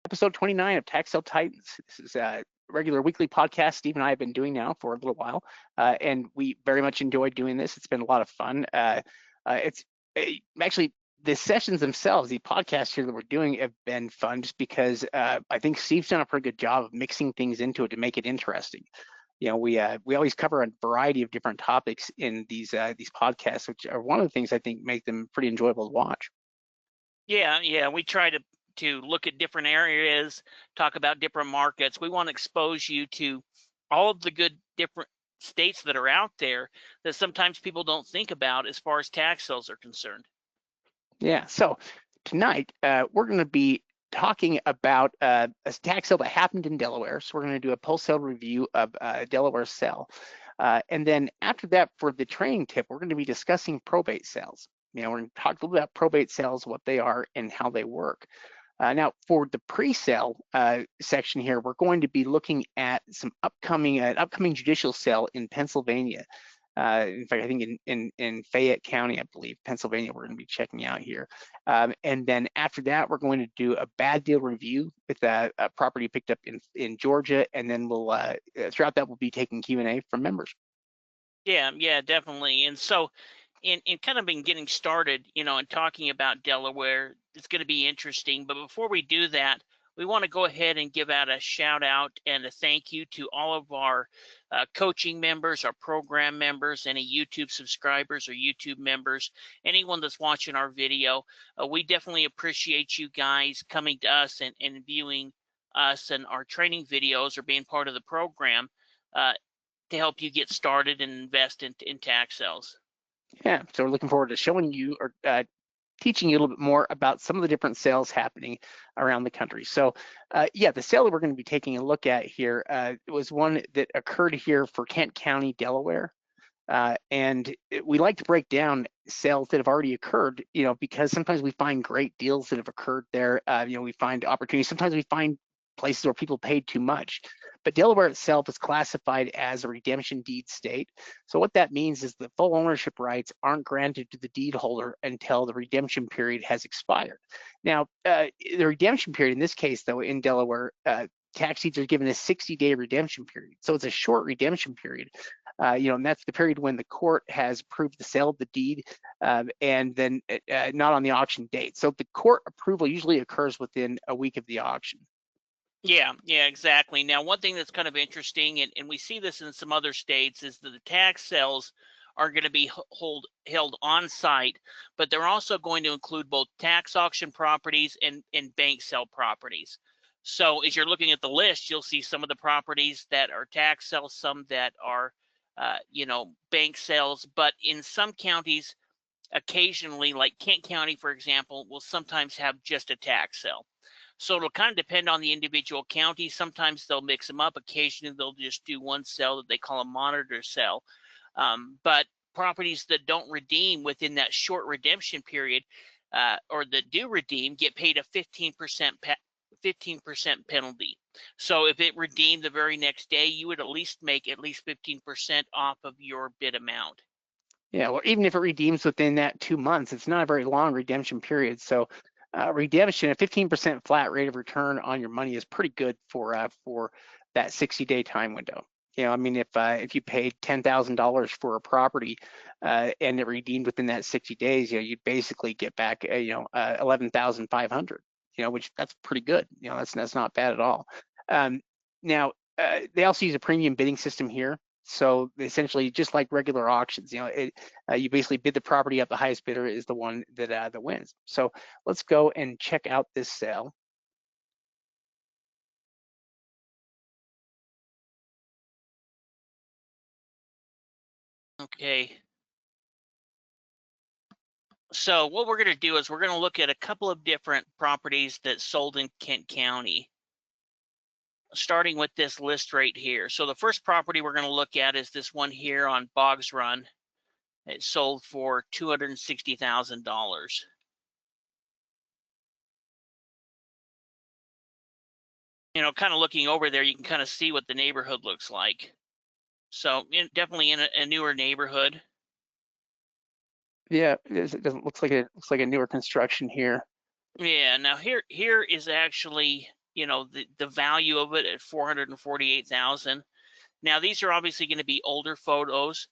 Episode 29 of Tax Sale Titans. This is a regular weekly podcast Steve and I have been doing now for a little while, and we very much enjoyed doing this. It's been a lot of fun. It's actually the sessions themselves, the podcasts here that we're doing have been fun just because I think Steve's done a pretty good job of mixing things into it to make it interesting. You know, we always cover a variety of different topics in these podcasts, which are one of the things I think make them pretty enjoyable to watch. Yeah, we try to look at different areas, talk about different markets. We want to expose you to all of the good different states that are out there that sometimes people don't think about as far as tax sales are concerned. Yeah, so tonight we're going to be talking about a tax sale that happened in Delaware. So we're going to do a post-sale review of Delaware sale. And then after that, for the training tip, we're going to be discussing probate sales. You know, we're going to talk a little bit about probate sales, what they are and how they work. Now, for the pre-sale section here, we're going to be looking at some upcoming judicial sale in Pennsylvania. In fact, I think in Fayette County, I believe, Pennsylvania, we're going to be checking out here. And then after that, we're going to do a bad deal review with a property picked up in Georgia, and then we'll throughout that we'll be taking Q&A from members. Yeah, definitely. And so in kind of been getting started, and talking about Delaware, it's going to be interesting. But before we do that, we want to go ahead and give out a shout out and a thank you to all of our coaching members, our program members, any YouTube subscribers or YouTube members, anyone that's watching our video. We definitely appreciate you guys coming to us and viewing us and our training videos or being part of the program to help you get started and invest in tax sales. Yeah, so we're looking forward to showing you or teaching you a little bit more about some of the different sales happening around the country. So yeah, the sale that we're going to be taking a look at here was one that occurred here for Kent County, Delaware. And we like to break down sales that have already occurred, because sometimes we find great deals that have occurred there. We find opportunities. Sometimes we find places where people paid too much. But Delaware itself is classified as a redemption deed state. So what that means is the full ownership rights aren't granted to the deed holder until the redemption period has expired. Now, the redemption period in this case, though, in Delaware, tax deeds are given a 60-day redemption period. So it's a short redemption period. And that's the period when the court has approved the sale of the deed and then not on the auction date. So the court approval usually occurs within a week of the auction. Yeah, exactly. Now, one thing that's kind of interesting, and we see this in some other states, is that the tax sales are going to be held on site, but they're also going to include both tax auction properties and bank sale properties. So as you're looking at the list, you'll see some of the properties that are tax sales, some that are, bank sales. But in some counties, occasionally, like Kent County, for example, will sometimes have just a tax sale. So it'll kind of depend on the individual county. Sometimes they'll mix them up. Occasionally, they'll just do one sale that they call a monitor sale. But properties that don't redeem within that short redemption period or that do redeem get paid a 15% penalty. So if it redeemed the very next day, you would at least make at least 15% off of your bid amount. Yeah, well, even if it redeems within that 2 months, it's not a very long redemption period. So redemption, a 15% flat rate of return on your money is pretty good for that 60-day time window. I mean, if you paid $10,000 for a property and it redeemed within that 60 days, you'd basically get back, 11,500. Which that's pretty good. That's not bad at all. Now, they also use a premium bidding system here. So essentially, just like regular auctions, you basically bid the property up. The highest bidder is the one that wins. So let's go and check out this sale. Okay. So what we're going to do is we're going to look at a couple of different properties that sold in Kent County, starting with this list right here. So the first property we're going to look at is this one here on Boggs Run. It sold for $260,000. Kind of looking over there, you can kind of see what the neighborhood looks like. So definitely in a newer neighborhood. Yeah, it looks like a newer construction here. Yeah. Now here is actually the value of it at $448,000. Now, these are obviously going to be older photos,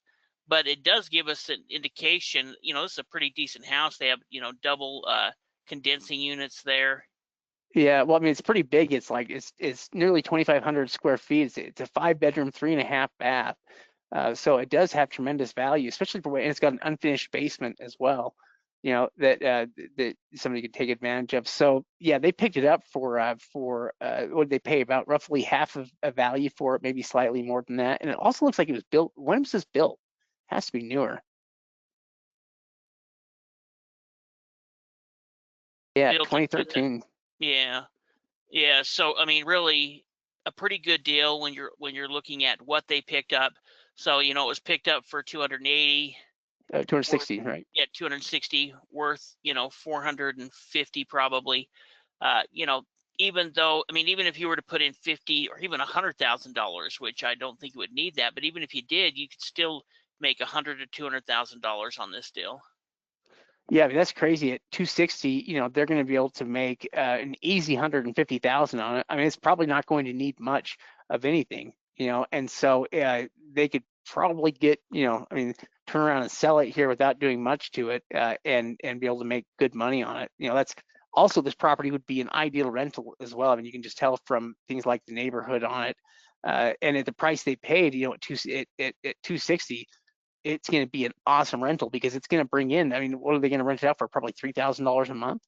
but it does give us an indication, this is a pretty decent house. They have, double condensing units there. Yeah, well, I mean, it's pretty big. It's like it's nearly 2,500 square feet. It's a 5-bedroom, 3.5 bath. So it does have tremendous value, especially and it's got an unfinished basement as well, that somebody could take advantage of. So yeah, they picked it up for what did they pay? About roughly half of a value for it, maybe slightly more than that. And it also looks like it was built. When was this built? Has to be newer. Yeah, Built in 2013. Yeah. Yeah. So, I mean, really a pretty good deal when you're looking at what they picked up. So, it was picked up for 280, worth, 260, right? yeah, 260, worth, 450 probably. You know, even though, I mean, even if you were to put in 50 or even $100,000, which I don't think you would need that, but even if you did, you could still make $100,000 to $200,000 on this deal. Yeah, I mean, that's crazy. At 260, they're going to be able to make an easy 150,000 on it. I mean, it's probably not going to need much of anything, and so they could probably get, I mean, turn around and sell it here without doing much to it, and be able to make good money on it. That's also, this property would be an ideal rental as well. I mean, you can just tell from things like the neighborhood on it, and at the price they paid, at 260. It's going to be an awesome rental because it's going to bring in, I mean, what are they going to rent it out for? Probably $3,000 a month.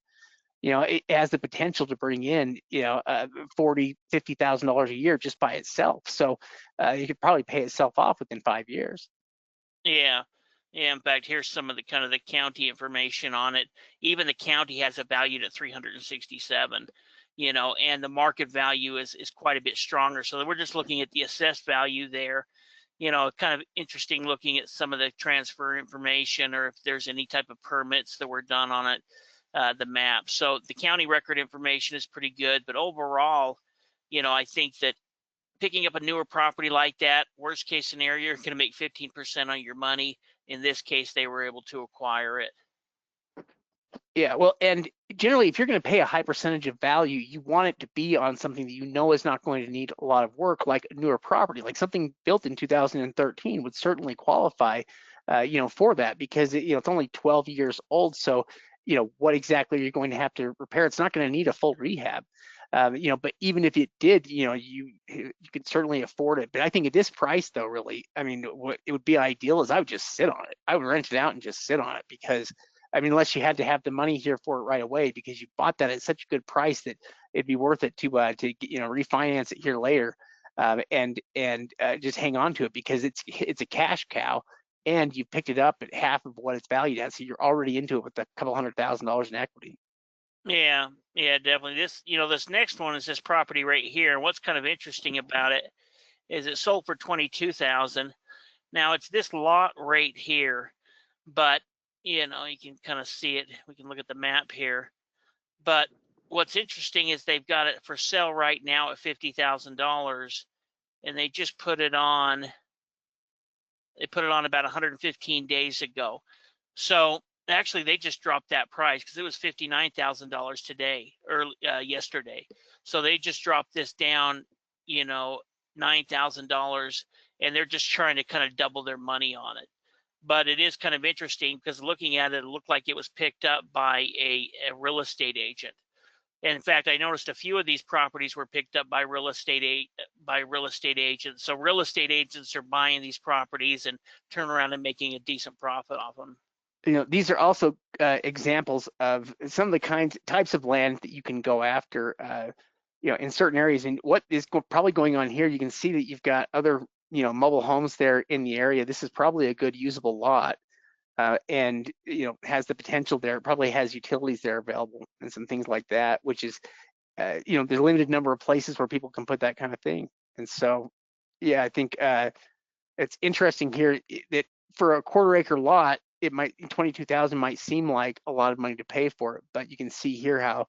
It has the potential to bring in, $40,000, $50,000 a year just by itself. So you could probably pay itself off within 5 years. Yeah. Yeah, in fact, here's some of the kind of the county information on it. Even the county has it valued at 367, and the market value is quite a bit stronger. So we're just looking at the assessed value there. Kind of interesting looking at some of the transfer information or if there's any type of permits that were done on it, the map. So the county record information is pretty good, but overall, I think that picking up a newer property like that, worst case scenario, you're going to make 15% on your money. In this case, they were able to acquire it. Yeah, well, and generally, if you're going to pay a high percentage of value, you want it to be on something that is not going to need a lot of work, like a newer property, like something built in 2013 would certainly qualify, for that because it's only 12 years old. So, what exactly are you going to have to repair? It's not going to need a full rehab. But even if it did, you could certainly afford it. But I think at this price, though, really, I mean, what it would be ideal is I would just sit on it. I would rent it out and just sit on it because, I mean, unless you had to have the money here for it right away because you bought that at such a good price that it'd be worth it to refinance it here later, and just hang on to it because it's a cash cow, and you picked it up at half of what it's valued at, so you're already into it with a couple $100,000 in equity. Yeah, yeah, definitely. This next one is this property right here. And what's kind of interesting about it is it sold for 22,000. Now it's this lot right here, but you can kind of see it. We can look at the map here. But what's interesting is they've got it for sale right now at $50,000, and they just put it on. They put it on about 115 days ago. So actually, they just dropped that price because it was $59,000 today or yesterday. So they just dropped this down, $9,000, and they're just trying to kind of double their money on it. But it is kind of interesting because looking at it, it looked like it was picked up by a real estate agent. And in fact, I noticed a few of these properties were picked up by real estate agents. So real estate agents are buying these properties and turn around and making a decent profit off them. These are also examples of some of the types of land that you can go after, in certain areas. And what is probably going on here, you can see that you've got other, mobile homes there in the area. This is probably a good usable lot, and has the potential there. It probably has utilities there available and some things like that, which is, there's a limited number of places where people can put that kind of thing. And so, yeah, I think it's interesting here that for a quarter-acre lot, it might 22,000 might seem like a lot of money to pay for it, but you can see here how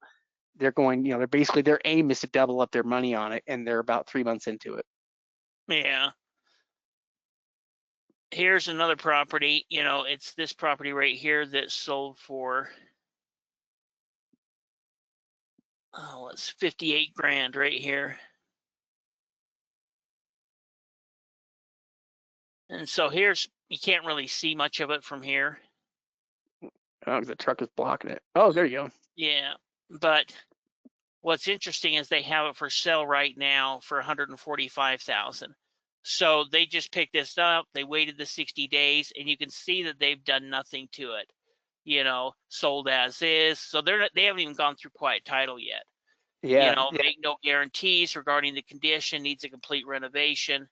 they're going. They're basically, their aim is to double up their money on it, and they're about 3 months into it. Yeah. Here's another property. It's this property right here that sold for Oh, it's 58 grand right here. And so here's, you can't really see much of it from here. Oh, the truck is blocking it. Oh, there you go. Yeah, but what's interesting is they have it for sale right now for 145,000. So they just picked this up. They waited the 60 days, and you can see that they've done nothing to it. Sold as is. So they haven't even gone through quiet title yet. Yeah, yeah, Make no guarantees regarding the condition. Needs a complete renovation.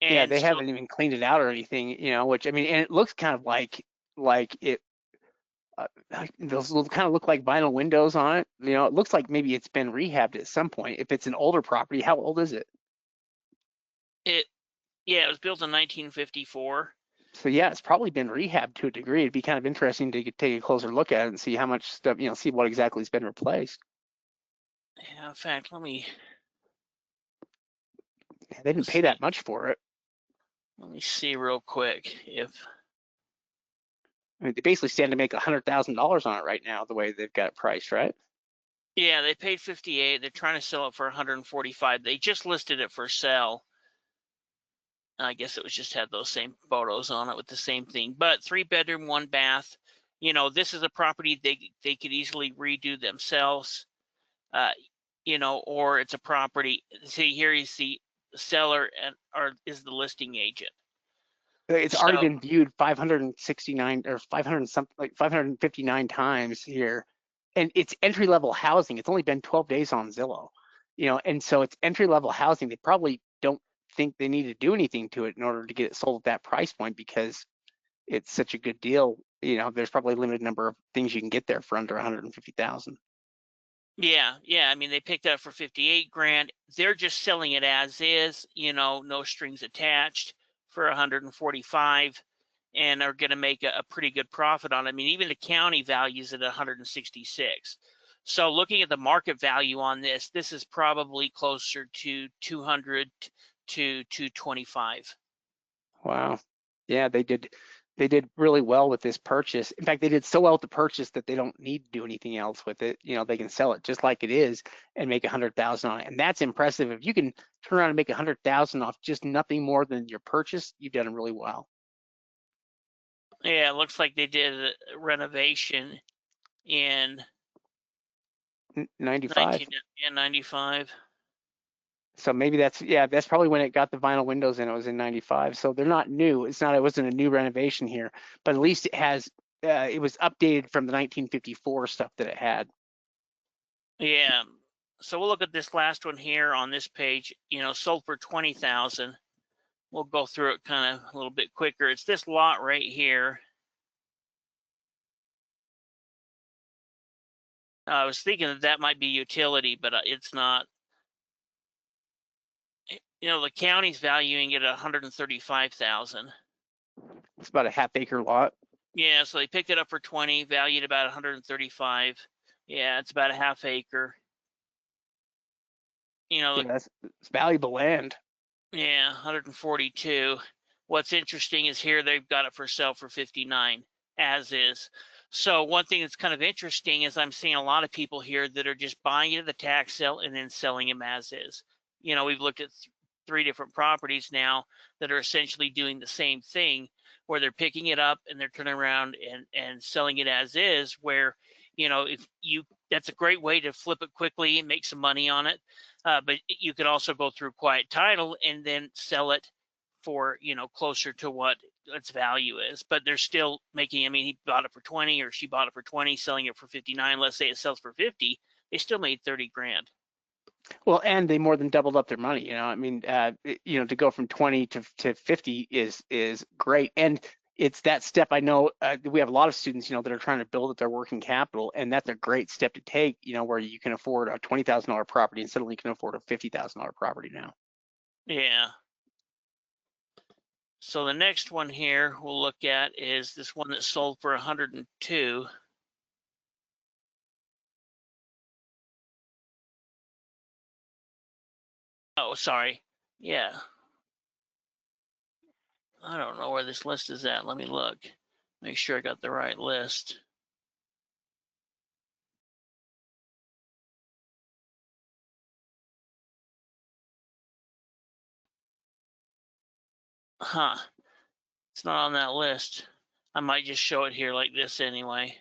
yeah. And They so haven't even cleaned it out or anything. Which I mean, and it looks kind of like it. Those kind of look like vinyl windows on it. It looks like maybe it's been rehabbed at some point. If it's an older property, how old is it? it, yeah, it was built in 1954. So yeah, it's probably been rehabbed to a degree. It'd be kind of interesting to take a closer look at it and see how much stuff, see what exactly has been replaced. Yeah, in fact, let me Yeah, they didn't pay see. that much for it. Let me see real quick if. I mean, they basically stand to make $100,000 on it right now, the way they've got it priced, right? Yeah, they paid 58. They're trying to sell it for 145. They just listed it for sale. I guess it was just had those same photos on it with the same thing. But 3 bedroom, 1 bath. This is a property they could easily redo themselves. Or it's a property. See, here you see the seller or is the listing agent. It's already So been viewed 569 or 500 something, like 559 times here, and it's entry level housing. It's only been 12 days on Zillow, and so it's entry level housing. They probably don't think they need to do anything to it in order to get it sold at that price point because it's such a good deal. There's probably a limited number of things you can get there for under 150,000. yeah. I mean, they picked it up for 58 grand. They're just selling it as is, no strings attached for 145, and are going to make a pretty good profit on it. I mean, even the county values it at 166. So looking at the market value on this is probably closer to 200 to 225. Wow. Yeah, they did really well with this purchase. In fact, they did so well with the purchase that they don't need to do anything else with it. They can sell it just like it is and make 100,000 on it. And that's impressive. If you can turn around and make 100,000 off just nothing more than your purchase, you've done really well. Yeah, it looks like they did a renovation in 95. 1995. So maybe that's probably when it got the vinyl windows in. It was in 95. So they're not new. It wasn't a new renovation here, but at least it was updated from the 1954 stuff that it had. Yeah. So we'll look at this last one here on this page, sold for 20,000. We'll go through it kind of a little bit quicker. It's this lot right here. I was thinking that might be utility, but it's not. The county's valuing it at 135,000. It's about a half acre lot. Yeah, so they picked it up for 20, valued about 135. Yeah, it's about a half acre. Yeah, it's valuable land. Yeah, 142. What's interesting is here they've got it for sale for 59, as is. So one thing that's kind of interesting is I'm seeing a lot of people here that are just buying it at the tax sale and then selling them as is. We've looked at 3 different properties now that are essentially doing the same thing, where they're picking it up and they're turning around and selling it as is, where, if you that's a great way to flip it quickly and make some money on it. But you could also go through quiet title and then sell it for, closer to what its value is. But they're still making, I mean, he bought it for 20 or she bought it for 20, selling it for 59. Let's say it sells for 50. They still made 30 grand. Well, and they more than doubled up their money. I mean, to go from 20 to 50 is great. And it's that step. I know we have a lot of students, that are trying to build up their working capital, and that's a great step to take, where you can afford a $20,000 property and suddenly you can afford a $50,000 property now. Yeah. So the next one here we'll look at is this one that sold for 102. Oh, sorry. Yeah. I don't know where this list is at. Let me look. Make sure I got the right list. Huh. It's not on that list. I might just show it here like this anyway.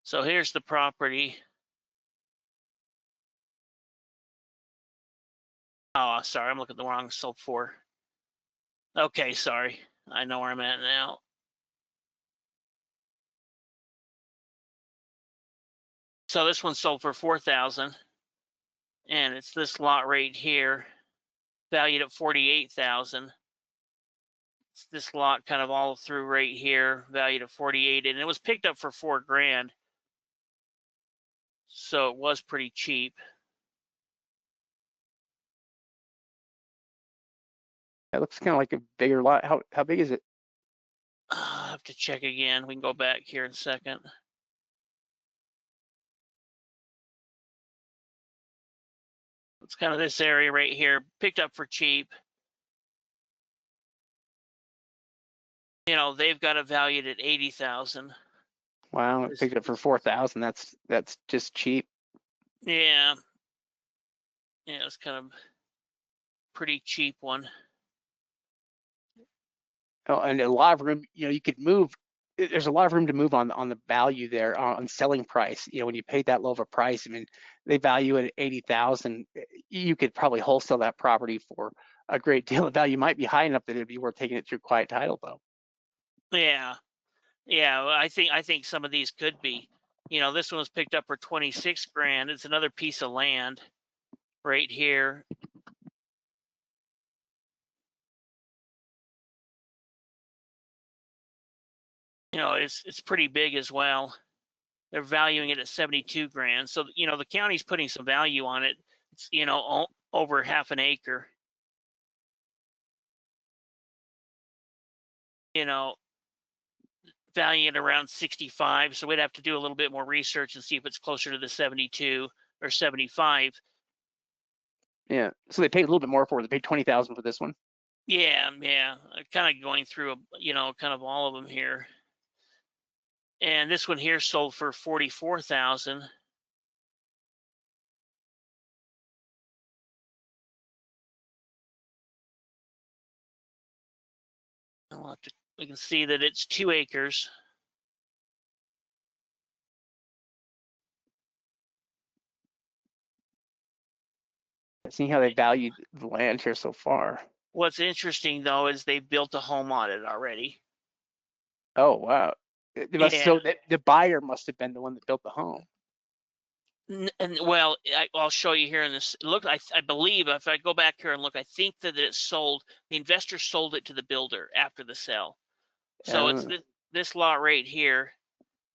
So here's the property. Oh, sorry, I'm looking at the wrong sold for. Okay, sorry. I know where I'm at now. So this one sold for $4,000, and it's this lot right here, valued at $48,000. It's this lot kind of all through right here, valued at 48, and it was picked up for $4,000. So it was pretty cheap. That looks kind of like a bigger lot. How big is it? I'll have to check again. We can go back here in a second. It's kind of this area right here, picked up for cheap. You know, they've got it valued at 80,000. Wow, it picked up for 4,000. That's just cheap. Yeah. Yeah, it's kind of pretty cheap one. Oh, and a lot of room, you could move. There's a lot of room to move on the value there on selling price. When you paid that low of a price, I mean, they value it at 80,000. You could probably wholesale that property for a great deal of value. Might be high enough that it'd be worth taking it through quiet title, though. Yeah. Yeah, well, I think some of these could be. This one was picked up for 26 grand. It's another piece of land right here. It's pretty big as well. They're valuing it at 72 grand. So, the county's putting some value on it. It's, over half an acre. Valuing it around 65. So we'd have to do a little bit more research and see if it's closer to the 72 or 75. Yeah. So they paid a little bit more for it. They paid 20,000 for this one. Yeah. Kind of going through, kind of all of them here. And this one here sold for 44,000. We can see that it's 2 acres. Seeing how they valued the land here so far. What's interesting though is they built a home on it already. Oh wow. So the buyer must have been the one that built the home. And well, I'll show you here in this. Look, I believe if I go back here and look, I think that it sold. The investor sold it to the builder after the sale. So it's this lot right here.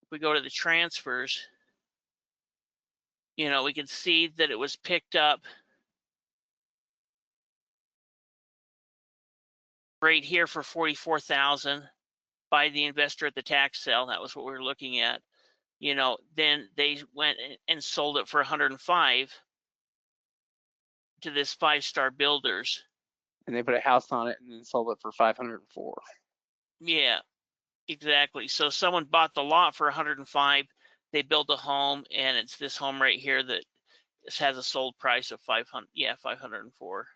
If we go to the transfers, we can see that it was picked up right here for 44,000 by the investor at the tax sale. That was what we were looking at. Then they went and sold it for 105 to this 5-star builders. And they put a house on it and then sold it for 504. Yeah, exactly. So someone bought the lot for 105. They built a home, and it's this home right here that has a sold price of 500. Yeah, 504.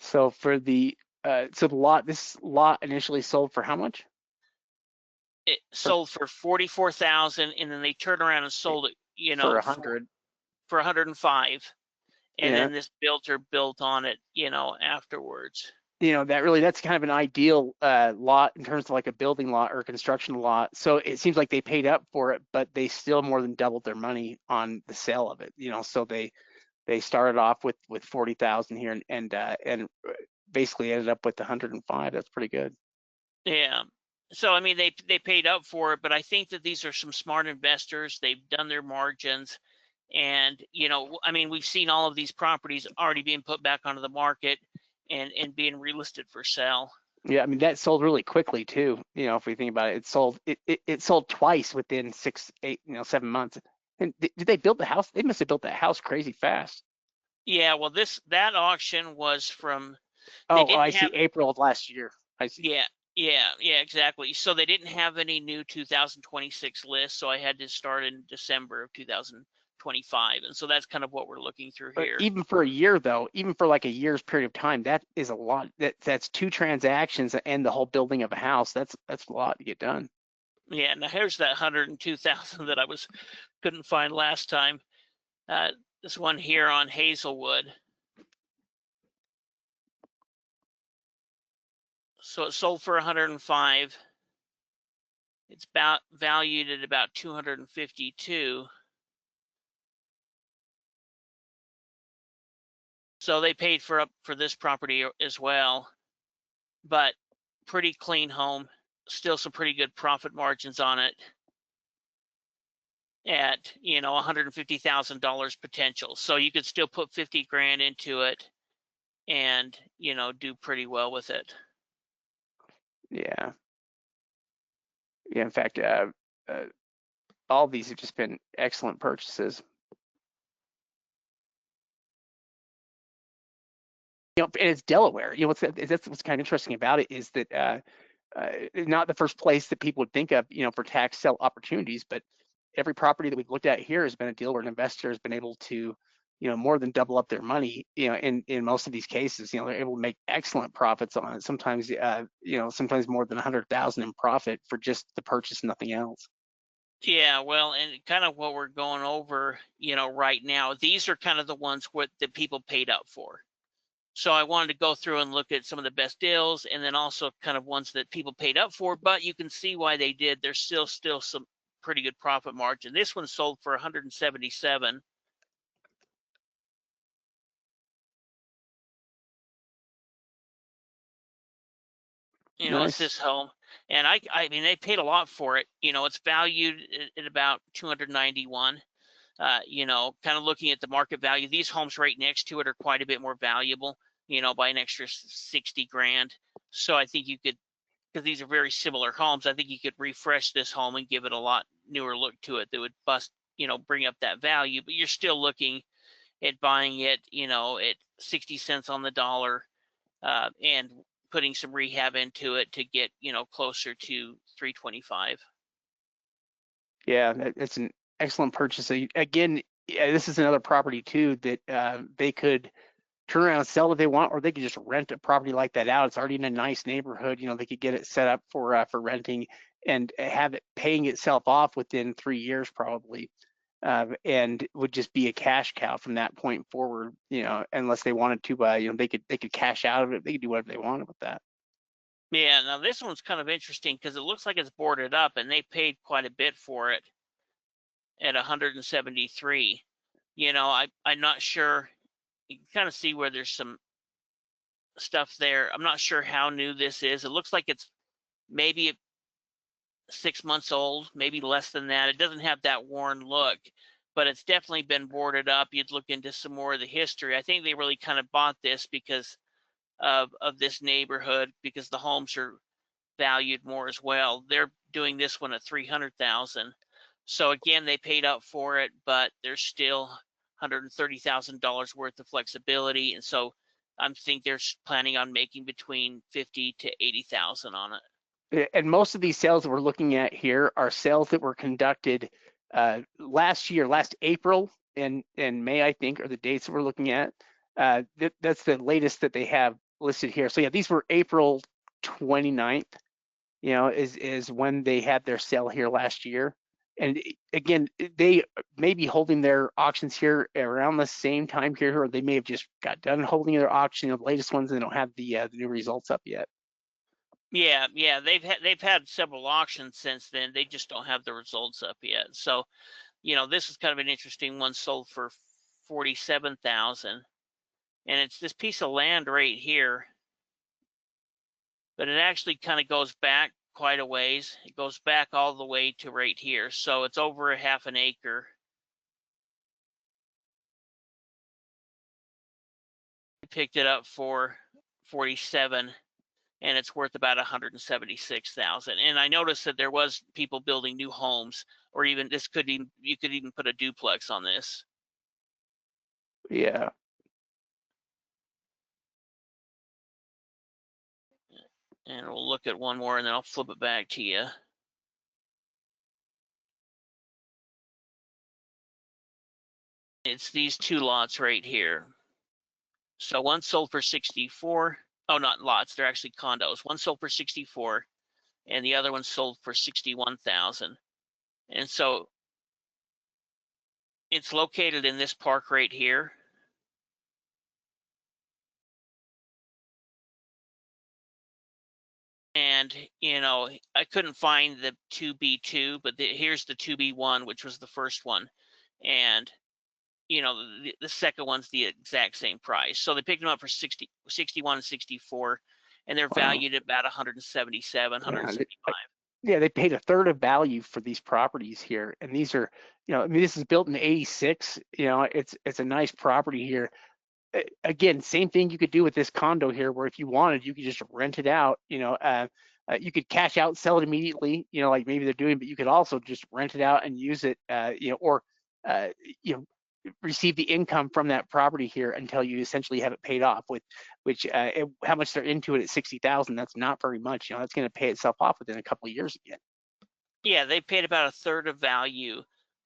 So for this lot initially sold for how much? It sold for 44,000, and then they turned around and sold it, for 100. For 105. And Yeah. then this builder built on it, afterwards. That's kind of an ideal lot in terms of like a building lot or a construction lot. So it seems like they paid up for it, but they still more than doubled their money on the sale of it. So they started off with 40,000 here and basically ended up with 105. That's pretty good. Yeah. So I mean, they paid up for it, but I think that these are some smart investors. They've done their margins, and I mean, we've seen all of these properties already being put back onto the market and being relisted for sale. Yeah, I mean that sold really quickly too. If we think about it, it sold twice within 6, 8, 7 months. And did they build the house? They must have built that house crazy fast. Yeah, well, that auction was from. I see. April of last year. I see. Yeah, exactly. So they didn't have any new 2026 lists, so I had to start in December of 2000. 325. And so that's kind of what we're looking through here. Even for a year though, even for like a year's period of time, that is a lot. That's 2 transactions and the whole building of a house. That's a lot to get done. Yeah, now here's that 102,000 that I couldn't find last time. This one here on Hazelwood. So it sold for 105. It's about valued at about 252. So they paid for this property as well, but pretty clean home, still some pretty good profit margins on it at, $150,000 potential. So you could still put 50 grand into it and, do pretty well with it. Yeah. Yeah, in fact, all these have just been excellent purchases. And it's Delaware. That's what's kind of interesting about it is that not the first place that people would think of, for tax sale opportunities, but every property that we've looked at here has been a deal where an investor has been able to, more than double up their money. In most of these cases, they're able to make excellent profits on it. Sometimes, sometimes more than 100,000 in profit for just the purchase, nothing else. Yeah, well, and kind of what we're going over, right now, these are kind of the ones that people paid up for. So I wanted to go through and look at some of the best deals and then also kind of ones that people paid up for, but you can see why they did. There's still some pretty good profit margin. This one sold for 177. It's Nice. this home. And I mean, they paid a lot for it. It's valued at about 291. Kind of looking at the market value, these homes right next to it are quite a bit more valuable, by an extra 60 grand. So I think you could, because these are very similar homes, I think you could refresh this home and give it a lot newer look to it that would bring up that value. But you're still looking at buying it, at 60 cents on the dollar, and putting some rehab into it to get, closer to 325. Yeah, that's an excellent purchase. So again, this is another property too that they could turn around and sell if they want, or they could just rent a property like that out. It's already in a nice neighborhood. They could get it set up for renting and have it paying itself off within 3 years probably, and would just be a cash cow from that point forward. Unless they wanted to, they could cash out of it. They could do whatever they wanted with that. Yeah, now this one's kind of interesting because it looks like it's boarded up and they paid quite a bit for it at 173. I'm not sure. You can kind of see where there's some stuff there. I'm not sure how new this is. It looks like it's maybe 6 months old, maybe less than that. It doesn't have that worn look, but it's definitely been boarded up. You'd look into some more of the history. I think they really kind of bought this because of this neighborhood, because the homes are valued more as well. They're doing this one at 300,000. So again, they paid up for it, but there's still $130,000 worth of flexibility, and so I think they're planning on making between 50 to 80,000 on it. And most of these sales that we're looking at here are sales that were conducted last April and May, I think, are the dates that we're looking at. That's the latest that they have listed here. So yeah, these were April 29th, is when they had their sale here last year. And again, they may be holding their auctions here around the same time here, or they may have just got done holding their auction, the latest ones, and they don't have the new results up yet. Yeah, they've had several auctions since then. They just don't have the results up yet. So, this is kind of an interesting one. Sold for 47,000, and it's this piece of land right here. But it actually kind of goes back quite a ways. It goes back all the way to right here. So it's over a half an acre. I picked it up for 47, and it's worth about 176,000. And I noticed that there was people building new homes, or even you could even put a duplex on this. Yeah. And we'll look at one more and then I'll flip it back to you. It's these two lots right here. So one sold for 64. Oh, not lots, they're actually condos. One sold for 64 and the other one sold for 61,000. And so it's located in this park right here. And, you know, I couldn't find the 2B2, but here's the 2B1, which was the first one. And, you know, the second one's the exact same price. So they picked them up for 61 and 64, and they're valued at about 177, 175. Yeah, they paid a third of value for these properties here. And these are, you know, I mean, this is built in '86. You know, it's a nice property here. Again, same thing you could do with this condo here, where if you wanted, you could just rent it out. You know, you could cash out, sell it immediately. You know, like maybe they're doing, but you could also just rent it out and use it. You know, or you know, receive the income from that property here until you essentially have it paid off. With which, how much they're into it at 60,000, that's not very much. You know, that's going to pay itself off within a couple of years again. Yeah, they paid about a third of value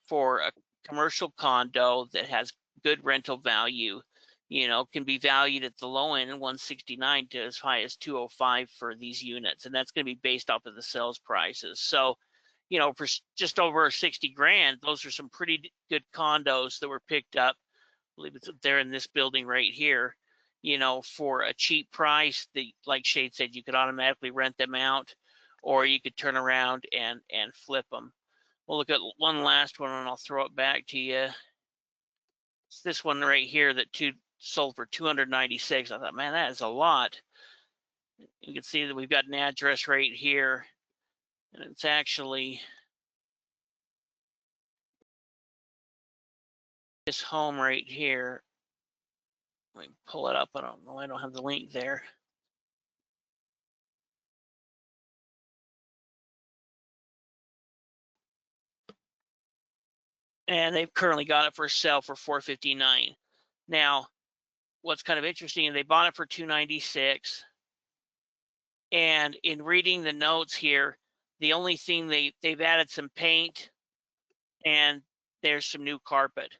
for a commercial condo that has good rental value. You know, can be valued at the low end 169 to as high as 205 for these units, and that's going to be based off of the sales prices. So, you know, for just over 60 grand, those are some pretty good condos that were picked up. I believe it's there in this building right here. You know, for a cheap price, that, like Shade said, you could automatically rent them out, or you could turn around and flip them. We'll look at one last one, and I'll throw it back to you. It's this one right here that sold for 296. I thought, man, that is a lot. You can see that we've got an address right here, and it's actually this home right here. Let me pull it up. I don't know. I don't have the link there. And they've currently got it for sale for $459. Now, what's kind of interesting is they bought it for $296. And in reading the notes here, the only thing they've added some paint and there's some new carpet.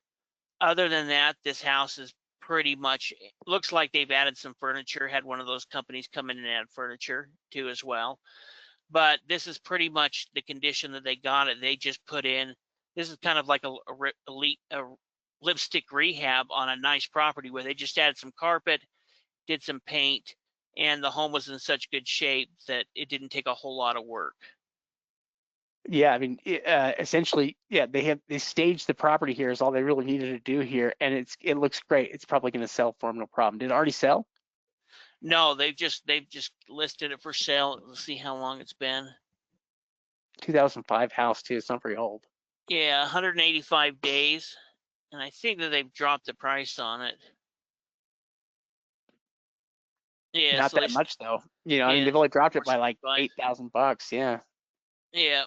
Other than that, this house is pretty much, looks like they've added some furniture, had one of those companies come in and add furniture too as well. But this is pretty much the condition that they got it. They just put in, this is kind of like a lipstick rehab on a nice property where they just added some carpet, did some paint, and the home was in such good shape that it didn't take a whole lot of work. Yeah, I mean, essentially, yeah, they staged the property here is all they really needed to do here, and it looks great. It's probably going to sell for them, no problem. Did it already sell? No, they've just listed it for sale. Let's see how long it's been. 2005 house too. It's not very old. Yeah, 185 days, and I think that they've dropped the price on it. Yeah, Not so that much though. You know, I mean, yeah, they've only dropped it by like 465. $8,000. Yeah. Yeah,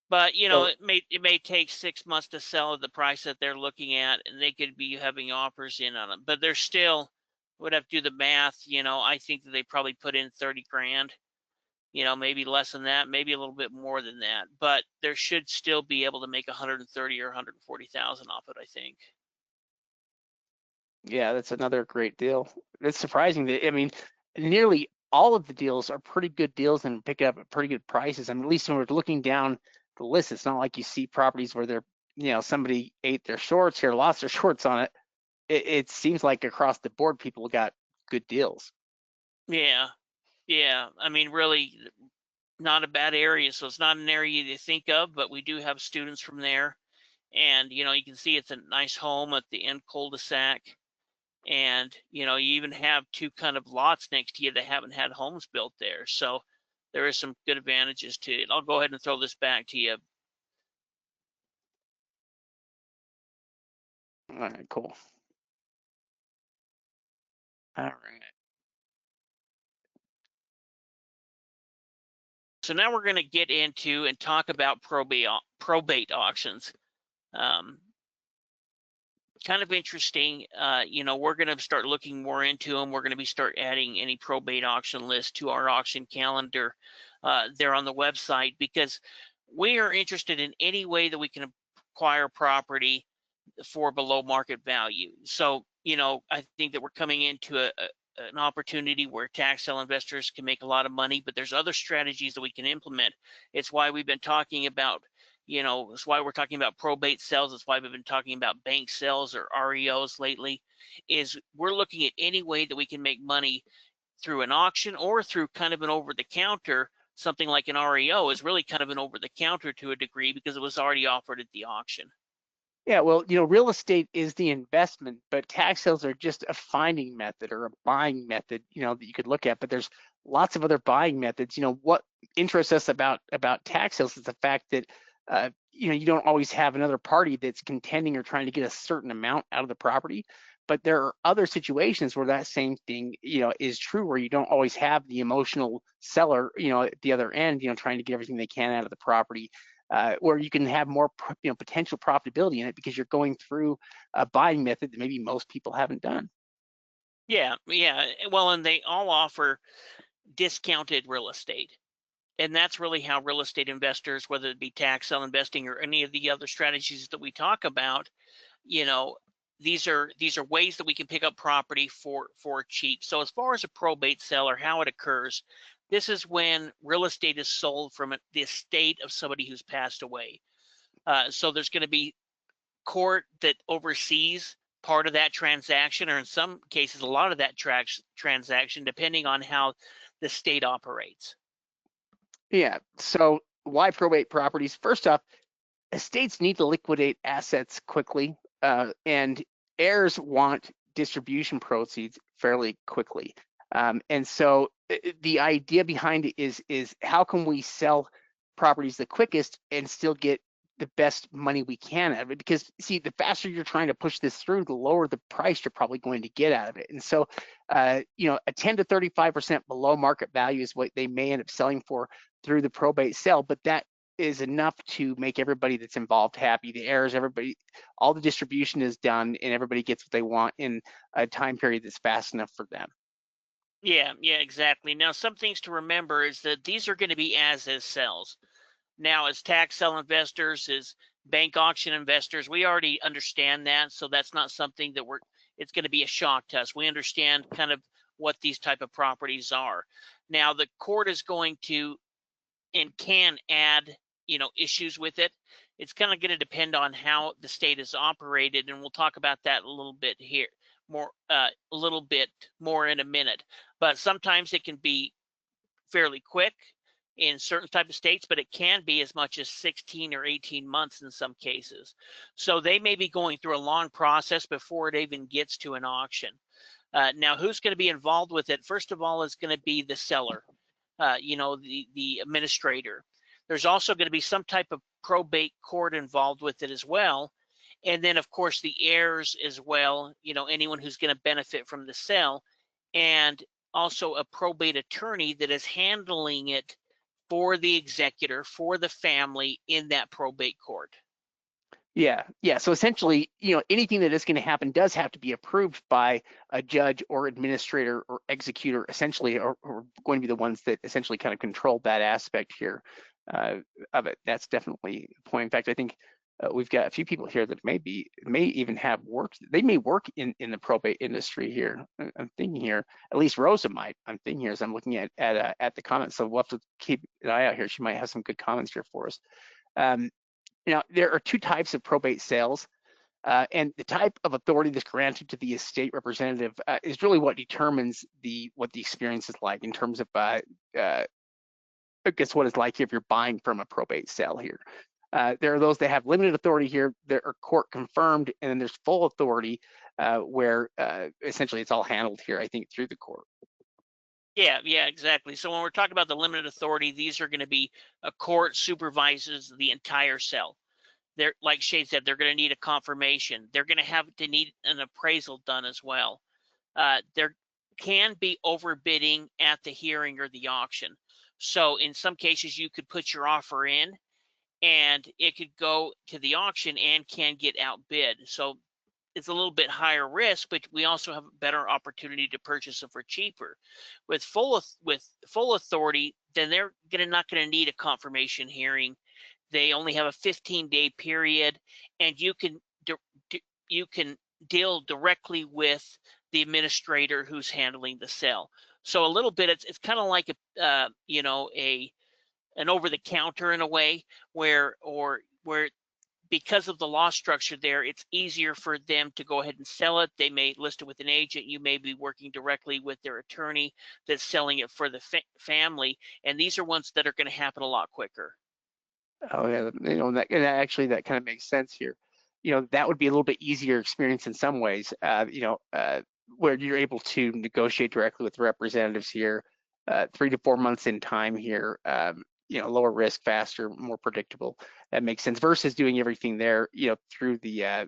but you know, So it may take 6 months to sell at the price that they're looking at, and they could be having offers in on them. But they're still would have to do the math. You know, I think that they probably put in 30 grand. You know, maybe less than that, maybe a little bit more than that. But there should still be able to make 130 or 140,000 off it, I think. yeah, that's another great deal. It's surprising that, I mean, nearly all of the deals are pretty good deals and pick up at pretty good prices. I mean, at least when we're looking down the list, it's not like you see properties where they're, you know, somebody ate their shorts here, lost their shorts on it. It seems like across the board, people got good deals. Yeah, yeah. I mean, really, not a bad area. So it's not an area you think of, but we do have students from there. And, you know, you can see it's a nice home at the end cul-de-sac. And, you know, you even have two kind of lots next to you that haven't had homes built there. So there is some good advantages to it. I'll go ahead and throw this back to you. All right, cool. All right. So now we're going to get into and talk about probate auctions. Kind of interesting. You know, we're going to start looking more into them. We're going to start adding any probate auction list to our auction calendar there on the website, because we are interested in any way that we can acquire property for below market value. So, I think that we're coming into an opportunity where tax sale investors can make a lot of money, but there's other strategies that we can implement. It's why we've been talking about, it's why we're talking about probate sales. It's why we've been talking about bank sales or REOs lately, is we're looking at any way that we can make money through an auction or through kind of an over-the-counter. Something like an REO is really kind of an over-the-counter to a degree because it was already offered at the auction. Yeah, well, real estate is the investment, but tax sales are just a finding method or a buying method, that you could look at. But there's lots of other buying methods. What interests us about tax sales is the fact that you don't always have another party that's contending or trying to get a certain amount out of the property. But there are other situations where that same thing, is true, where you don't always have the emotional seller, at the other end, trying to get everything they can out of the property. Where you can have more potential profitability in it because you're going through a buying method that maybe most people haven't done. Yeah. Well, and they all offer discounted real estate. And that's really how real estate investors, whether it be tax sale investing or any of the other strategies that we talk about, these are ways that we can pick up property for cheap. So as far as a probate sale or how it occurs, this is when real estate is sold from the estate of somebody who's passed away. So there's going to be court that oversees part of that transaction, or in some cases, a lot of that transaction, depending on how the state operates. Yeah. So why probate properties? First off, estates need to liquidate assets quickly, and heirs want distribution proceeds fairly quickly. And so the idea behind it is how can we sell properties the quickest and still get the best money we can out of it? Because see, the faster you're trying to push this through, the lower the price you're probably going to get out of it. And so, a 10 to 35% below market value is what they may end up selling for through the probate sale, but that is enough to make everybody that's involved happy. The heirs, everybody, all the distribution is done, and everybody gets what they want in a time period that's fast enough for them. Yeah, exactly. Now, some things to remember is that these are going to be as-is sales. Now, as tax sale investors, as bank auction investors, we already understand that, so that's not something that it's going to be a shock to us. We understand kind of what these type of properties are. Now, the court is going to and can add, issues with it. It's kind of going to depend on how the state is operated, and we'll talk about that a little bit here, a little bit more in a minute. But sometimes it can be fairly quick in certain type of states, but it can be as much as 16 or 18 months in some cases. So they may be going through a long process before it even gets to an auction. Now, who's going to be involved with it? First of all, is going to be the seller, the administrator. There's also going to be some type of probate court involved with it as well. And then, of course, the heirs as well, anyone who's going to benefit from the sale, and also a probate attorney that is handling it for the executor, for the family in that probate court. Yeah. So essentially, anything that is going to happen does have to be approved by a judge or administrator or executor, essentially, or going to be the ones that essentially kind of control that aspect here of it. That's definitely the point. In fact, I think we've got a few people here that may even have worked. They may work in the probate industry here. I'm thinking here, at least Rosa might. I'm thinking here as I'm looking at the comments. So we'll have to keep an eye out here. She might have some good comments here for us. Now, there are two types of probate sales, and the type of authority that's granted to the estate representative is really what determines what the experience is like in terms of, I guess, what it's like if you're buying from a probate sale here. There are those that have limited authority here that are court confirmed, and then there's full authority where essentially it's all handled here, I think, through the court. Yeah, exactly. So when we're talking about the limited authority, these are going to be a court supervises the entire sale. They're, like Shade said, they're going to need a confirmation. They're going to need an appraisal done as well. There can be overbidding at the hearing or the auction. So in some cases, you could put your offer in, and it could go to the auction and can get outbid. So it's a little bit higher risk, but we also have a better opportunity to purchase them for cheaper. With full authority, then they're not going to need a confirmation hearing. They only have a 15-day period, and you can you can deal directly with the administrator who's handling the sale. So a little bit, it's kind of like a an over the counter in a way, where because of the law structure there, it's easier for them to go ahead and sell it. They may list it with an agent. You may be working directly with their attorney that's selling it for the family, and these are ones that are going to happen a lot quicker. Oh yeah, and actually that kind of makes sense here. That would be a little bit easier experience in some ways. Where you're able to negotiate directly with representatives here, 3 to 4 months in time here. Lower risk, faster, more predictable. That makes sense versus doing everything there, through the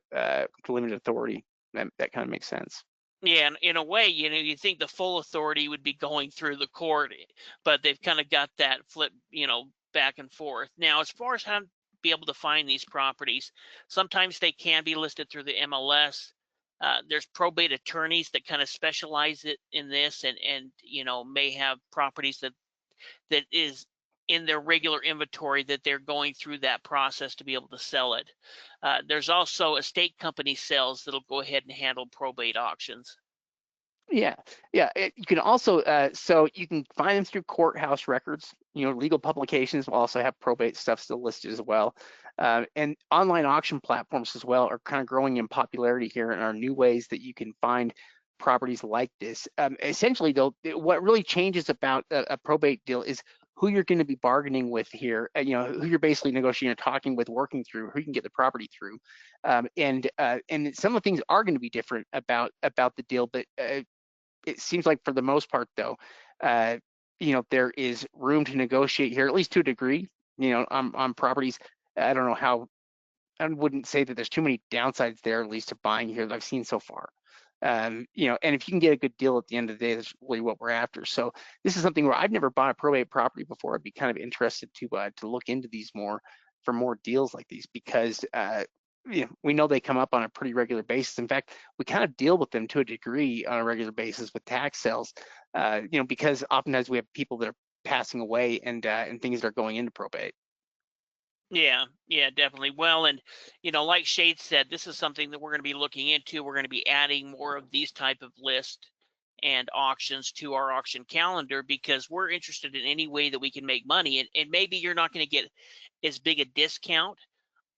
limited authority. That kind of makes sense. Yeah, in a way, you think the full authority would be going through the court, but they've kind of got that flip, back and forth. Now, as far as how to be able to find these properties, sometimes they can be listed through the MLS. There's probate attorneys that kind of specialize in this, and may have properties that is in their regular inventory that they're going through that process to be able to sell it. There's also estate company sales that'll go ahead and handle probate auctions. Yeah, yeah. You can also, so you can find them through courthouse records. Legal publications will also have probate stuff still listed as well. And online auction platforms as well are kind of growing in popularity here and are new ways that you can find properties like this. Essentially, though, what really changes about a probate deal is who you're going to be bargaining with here. Who you're basically negotiating or talking with, working through, who you can get the property through. And some of the things are going to be different about the deal, but it seems like for the most part, though, there is room to negotiate here, at least to a degree, on properties. I don't know how, I wouldn't say that there's too many downsides there, at least to buying here that I've seen so far. And if you can get a good deal at the end of the day, that's really what we're after. So this is something where I've never bought a probate property before. I'd be kind of interested to look into these more for more deals like these because we know they come up on a pretty regular basis. In fact, we kind of deal with them to a degree on a regular basis with tax sales, because oftentimes we have people that are passing away and things that are going into probate. Yeah, yeah, definitely. Well, and like Shade said, this is something that we're going to be looking into. We're going to be adding more of these type of lists and auctions to our auction calendar because we're interested in any way that we can make money. And maybe you're not going to get as big a discount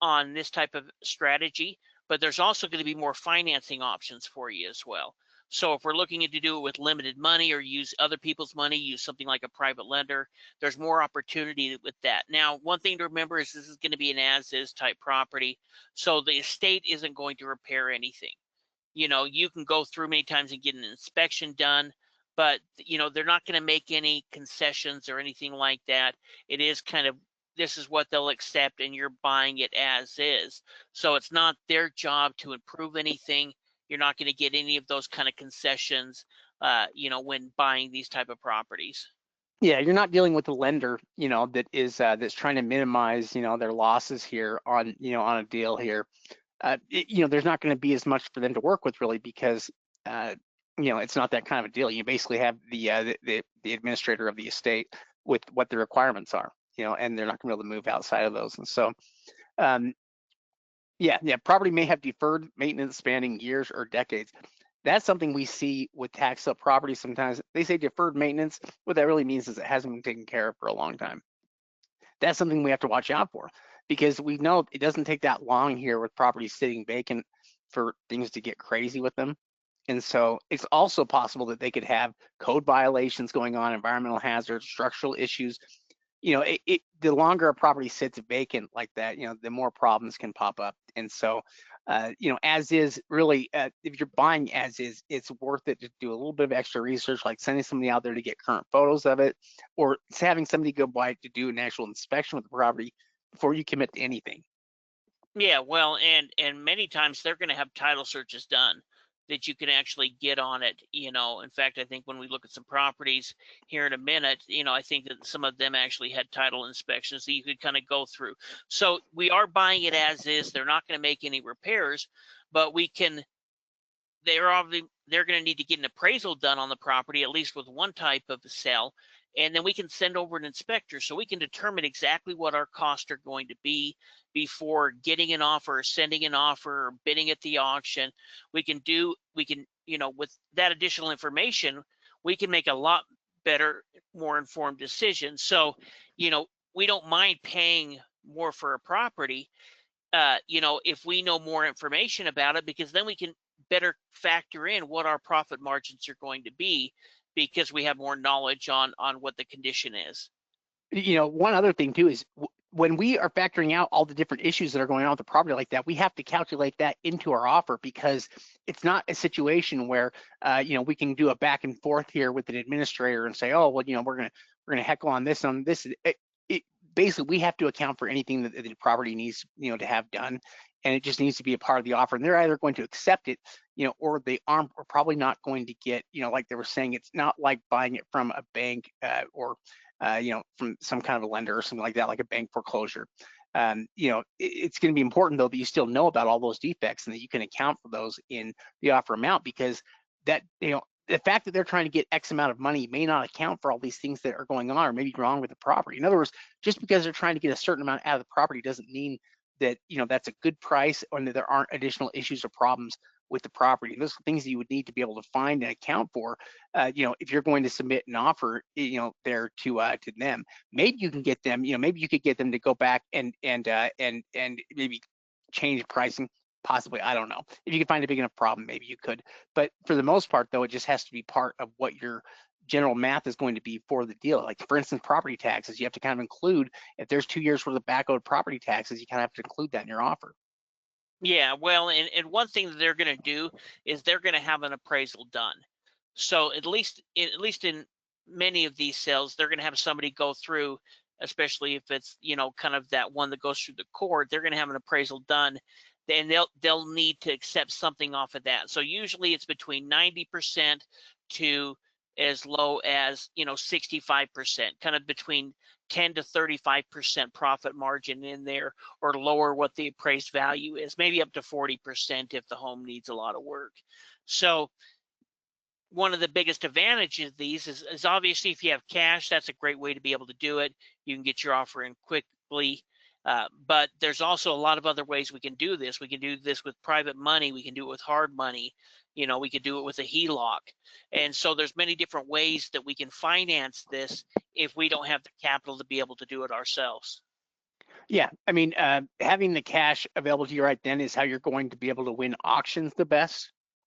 on this type of strategy, but there's also going to be more financing options for you as well. So if we're looking to do it with limited money or use other people's money, use something like a private lender, there's more opportunity with that. Now, one thing to remember is this is going to be an as-is type property, so the estate isn't going to repair anything. You can go through many times and get an inspection done, but they're not going to make any concessions or anything like that. It is kind of, this is what they'll accept and you're buying it as is. So it's not their job to improve anything. You're not going to get any of those kind of concessions, when buying these type of properties. Yeah, you're not dealing with a lender, that is that's trying to minimize, their losses here on a deal here. There's not going to be as much for them to work with really because it's not that kind of a deal. You basically have the administrator of the estate with what the requirements are, and they're not going to be able to move outside of those. And so, um, yeah, property may have deferred maintenance spanning years or decades. That's something we see with tax sale property sometimes. They say deferred maintenance. What that really means is it hasn't been taken care of for a long time. That's something we have to watch out for because we know it doesn't take that long here with properties sitting vacant for things to get crazy with them. And so it's also possible that they could have code violations going on, environmental hazards, structural issues. The longer a property sits vacant like that, the more problems can pop up. And so, as is really, if you're buying as is, it's worth it to do a little bit of extra research, like sending somebody out there to get current photos of it, or having somebody go by to do an actual inspection of the property before you commit to anything. Yeah, well, and many times they're going to have title searches done that you can actually get on it. In fact, I think when we look at some properties here in a minute, I think that some of them actually had title inspections that you could kind of go through. So we are buying it as is. They're not going to make any repairs, but they're going to need to get an appraisal done on the property, at least with one type of sale, and then we can send over an inspector so we can determine exactly what our costs are going to be before getting an offer, sending an offer, or bidding at the auction. We can, with that additional information, we can make a lot better, more informed decisions. So, we don't mind paying more for a property, if we know more information about it, because then we can better factor in what our profit margins are going to be, because we have more knowledge on what the condition is. One other thing too is when we are factoring out all the different issues that are going on with the property like that, we have to calculate that into our offer, because it's not a situation where we can do a back and forth here with an administrator and say, oh well, we're gonna heckle on this. Basically, we have to account for anything that the property needs to have done, and it just needs to be a part of the offer. And they're either going to accept it, or they aren't, or probably not going to get, like they were saying, it's not like buying it from a bank or from some kind of a lender or something like that, like a bank foreclosure. It's going to be important though that you still know about all those defects and that you can account for those in the offer amount, because that, the fact that they're trying to get X amount of money may not account for all these things that are going on or maybe wrong with the property. In other words, just because they're trying to get a certain amount out of the property doesn't mean that that's a good price, or that there aren't additional issues or problems with the property. And those are things that you would need to be able to find and account for, if you're going to submit an offer, there to them. Maybe you can get them, maybe you could get them to go back and maybe change pricing. Possibly, I don't know. If you can find a big enough problem, maybe you could. But for the most part, though, it just has to be part of what your general math is going to be for the deal. Like for instance, property taxes, you have to kind of include, if there's 2 years worth of back owed property taxes, you kind of have to include that in your offer. Yeah, well, and one thing that they're going to do is they're going to have an appraisal done. So at least in many of these sales, they're going to have somebody go through, especially if it's kind of that one that goes through the court. They're going to have an appraisal done, then they'll need to accept something off of that. So usually it's between 90% to as low as 65%, kind of between 10 to 35% profit margin in there, or lower what the appraised value is, maybe up to 40% if the home needs a lot of work. So one of the biggest advantages of these is obviously if you have cash, that's a great way to be able to do it. You can get your offer in quickly. But there's also a lot of other ways we can do this. We can do this with private money. We can do it with hard money. We could do it with a HELOC. And so there's many different ways that we can finance this if we don't have the capital to be able to do it ourselves. Yeah, I mean, having the cash available to you right then is how you're going to be able to win auctions the best.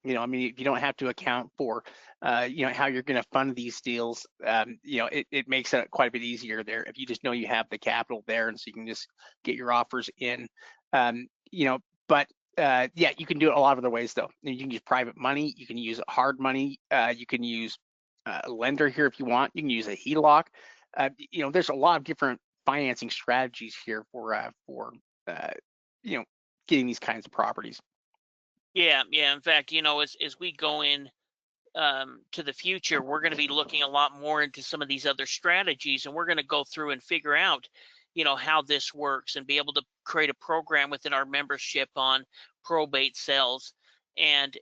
I mean, if you don't have to account for, how you're going to fund these deals, it makes it quite a bit easier there if you just know you have the capital there, and so you can just get your offers in. But yeah, you can do it a lot of other ways though. You can use private money, you can use hard money, you can use a lender here if you want. You can use a HELOC. There's a lot of different financing strategies here for getting these kinds of properties. Yeah. In fact, as we go in to the future, we're going to be looking a lot more into some of these other strategies, and we're going to go through and figure out, how this works, and be able to create a program within our membership on probate sales, and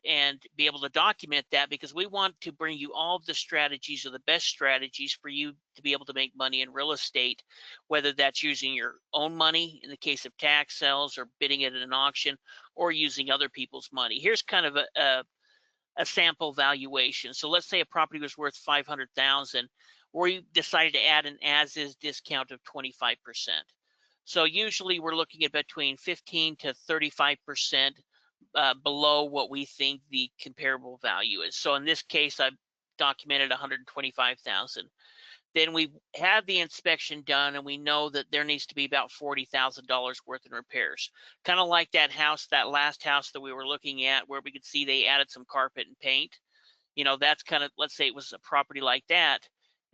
be able to document that, because we want to bring you all of the strategies, or the best strategies for you to be able to make money in real estate, whether that's using your own money in the case of tax sales, or bidding it at an auction, or using other people's money. Here's kind of a sample valuation. So let's say a property was worth $500,000, or you decided to add an as-is discount of 25%. So usually we're looking at between 15 to 35% below what we think the comparable value is. So in this case, I've documented 125,000. Then we have the inspection done, and we know that there needs to be about $40,000 worth in repairs. Kind of like that house, that last house that we were looking at, where we could see they added some carpet and paint. That's kind of, let's say it was a property like that.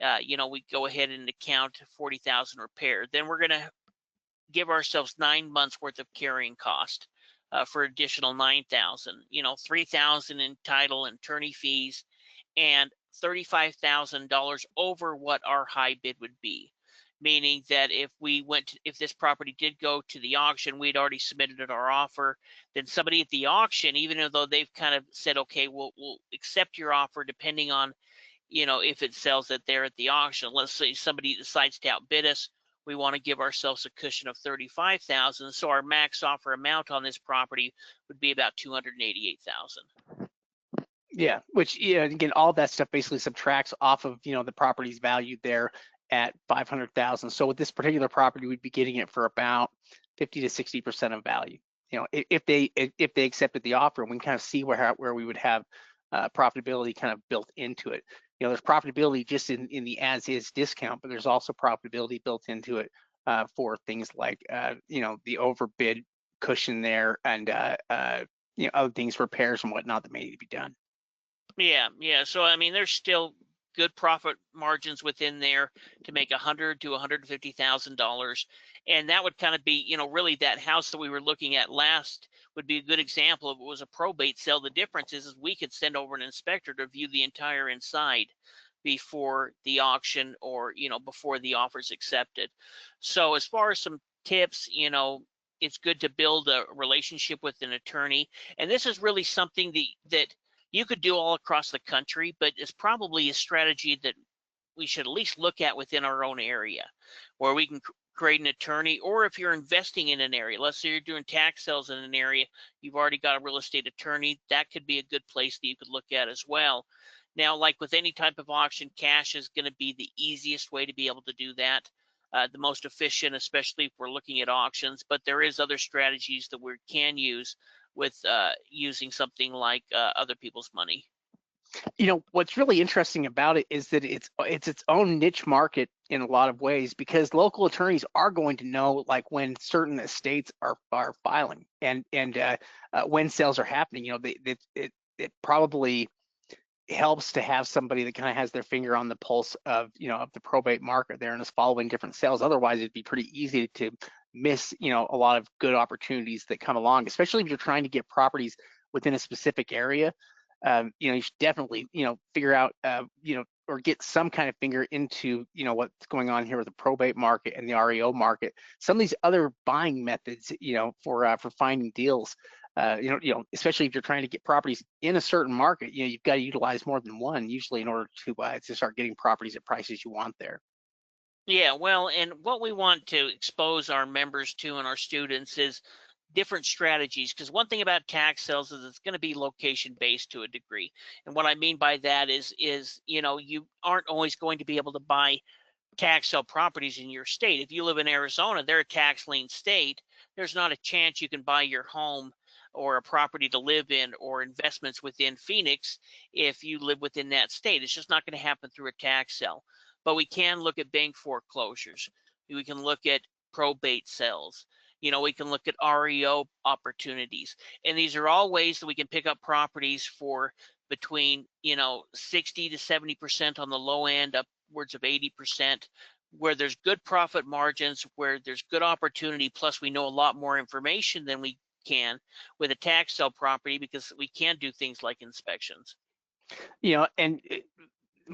We go ahead and account 40,000 repair. Then we're going to give ourselves 9 months worth of carrying cost for additional 9,000. 3,000 in title and attorney fees, and $35,000 over what our high bid would be, meaning that if this property did go to the auction, we'd already submitted our offer, then somebody at the auction, even though they've kind of said, okay, we'll accept your offer depending on, if it sells it there at the auction. Let's say somebody decides to outbid us, we want to give ourselves a cushion of $35,000. So our max offer amount on this property would be about $288,000. Yeah, which, yeah, again, all that stuff basically subtracts off of, the property's value there at 500,000. So with this particular property, we'd be getting it for about 50 to 60% of value. If they accepted the offer, and we can kind of see where we would have profitability kind of built into it. There's profitability just in the as is discount, but there's also profitability built into it for things like the overbid cushion there, and other things, repairs and whatnot that may need to be done. Yeah. So I mean, there's still good profit margins within there to make $100,000 to $150,000, and that would kind of be, really that house that we were looking at last would be a good example of it was a probate sale. The difference is we could send over an inspector to view the entire inside before the auction, or before the offer is accepted. So as far as some tips, it's good to build a relationship with an attorney, and this is really something that you could do all across the country, but it's probably a strategy that we should at least look at within our own area, where we can create an attorney. Or if you're investing in an area, let's say you're doing tax sales in an area, you've already got a real estate attorney, that could be a good place that you could look at as well. Now, like with any type of auction, cash is going to be the easiest way to be able to do that, the most efficient, especially if we're looking at auctions. But there is other strategies that we can use with using something like other people's money. What's really interesting about it is that it's its own niche market in a lot of ways, because local attorneys are going to know, like, when certain estates are filing, and when sales are happening. It probably helps to have somebody that kind of has their finger on the pulse of of the probate market there and is following different sales. Otherwise, it'd be pretty easy to miss a lot of good opportunities that come along, especially if you're trying to get properties within a specific area. You should definitely figure out or get some kind of finger into what's going on here with the probate market and the REO market. Some of these other buying methods, for finding deals. Especially if you're trying to get properties in a certain market, you've got to utilize more than one usually in order to start getting properties at prices you want there. Yeah, well, and what we want to expose our members to and our students is different strategies, because one thing about tax sales is it's going to be location based to a degree. And what I mean by that is you aren't always going to be able to buy tax sale properties in your state. If you live in Arizona, they're a tax lien state. There's not a chance you can buy your home or a property to live in or investments within Phoenix if you live within that state. It's just not going to happen through a tax sale. But we can look at bank foreclosures. We can look at probate sales. We can look at REO opportunities. And these are all ways that we can pick up properties for between 60 to 70% on the low end, upwards of 80%, where there's good profit margins, where there's good opportunity, plus we know a lot more information than we can with a tax sale property, because we can do things like inspections. And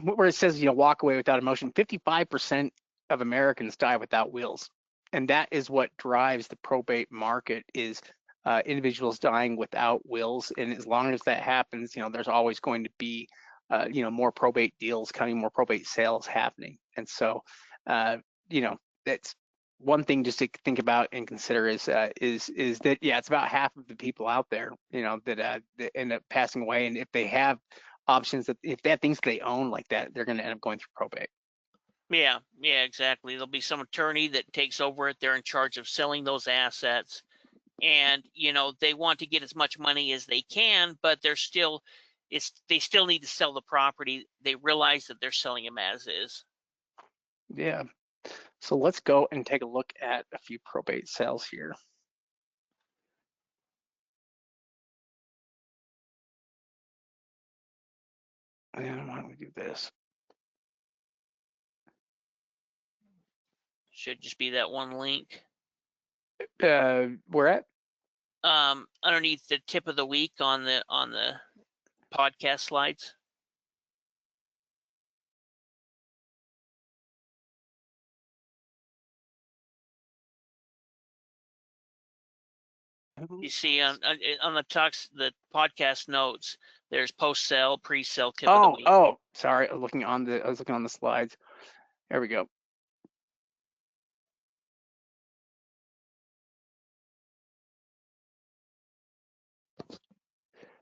where it says walk away without emotion, 55% of Americans die without wills, and that is what drives the probate market, is individuals dying without wills. And as long as that happens, there's always going to be more probate deals coming, more probate sales happening. And so that's one thing just to think about and consider, is that it's about half of the people out there that end up passing away, and if they have options, that if they have things they own like that, they're going to end up going through probate. Yeah, exactly. There'll be some attorney that takes over it. They're in charge of selling those assets, and they want to get as much money as they can, but they still need to sell the property. They realize that they're selling them as is. Yeah. So let's go and take a look at a few probate sales here. And why don't we do this? Should just be that one link. We're at underneath the tip of the week on the podcast slides. You see on the podcast notes, there's post-sale, pre-sale, tip of the week. Oh, sorry. I was looking on the slides. There we go.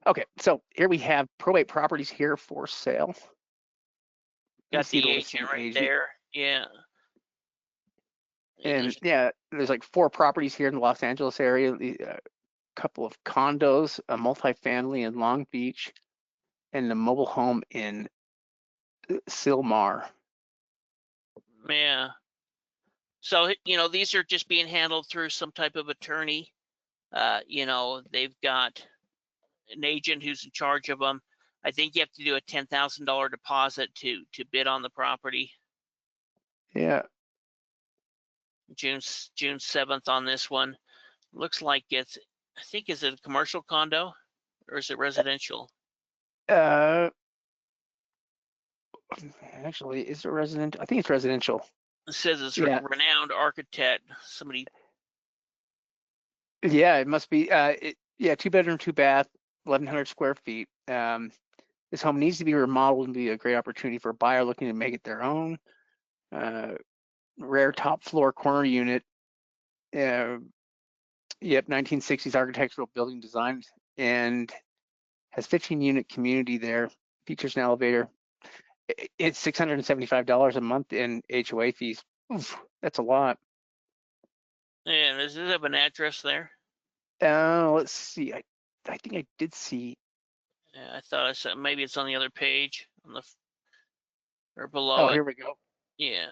Okay, so here we have probate properties here for sale. Got the agent right there. Yeah. And yeah, there's like 4 properties here in the Los Angeles area, a couple of condos, a multifamily in Long Beach, and a mobile home in Silmar. Yeah. So, these are just being handled through some type of attorney. They've got an agent who's in charge of them. I think you have to do a $10,000 deposit to bid on the property. Yeah. June 7th on this one. Looks like I think, is it a commercial condo or is it residential? Actually, is it resident? I think it's residential. It says it's renowned architect. Somebody. Yeah, it must be. 2-bedroom, 2-bath, 1,100 square feet. This home needs to be remodeled and be a great opportunity for a buyer looking to make it their own. Rare top floor corner unit. 1960s architectural building design, and has 15-unit community there. Features an elevator. It's $675 a month in HOA fees. Oof, that's a lot. And does it have an address there? Let's see. I think I did see. Yeah, I thought I said maybe it's on the other page or below. Oh, here we go. Yeah.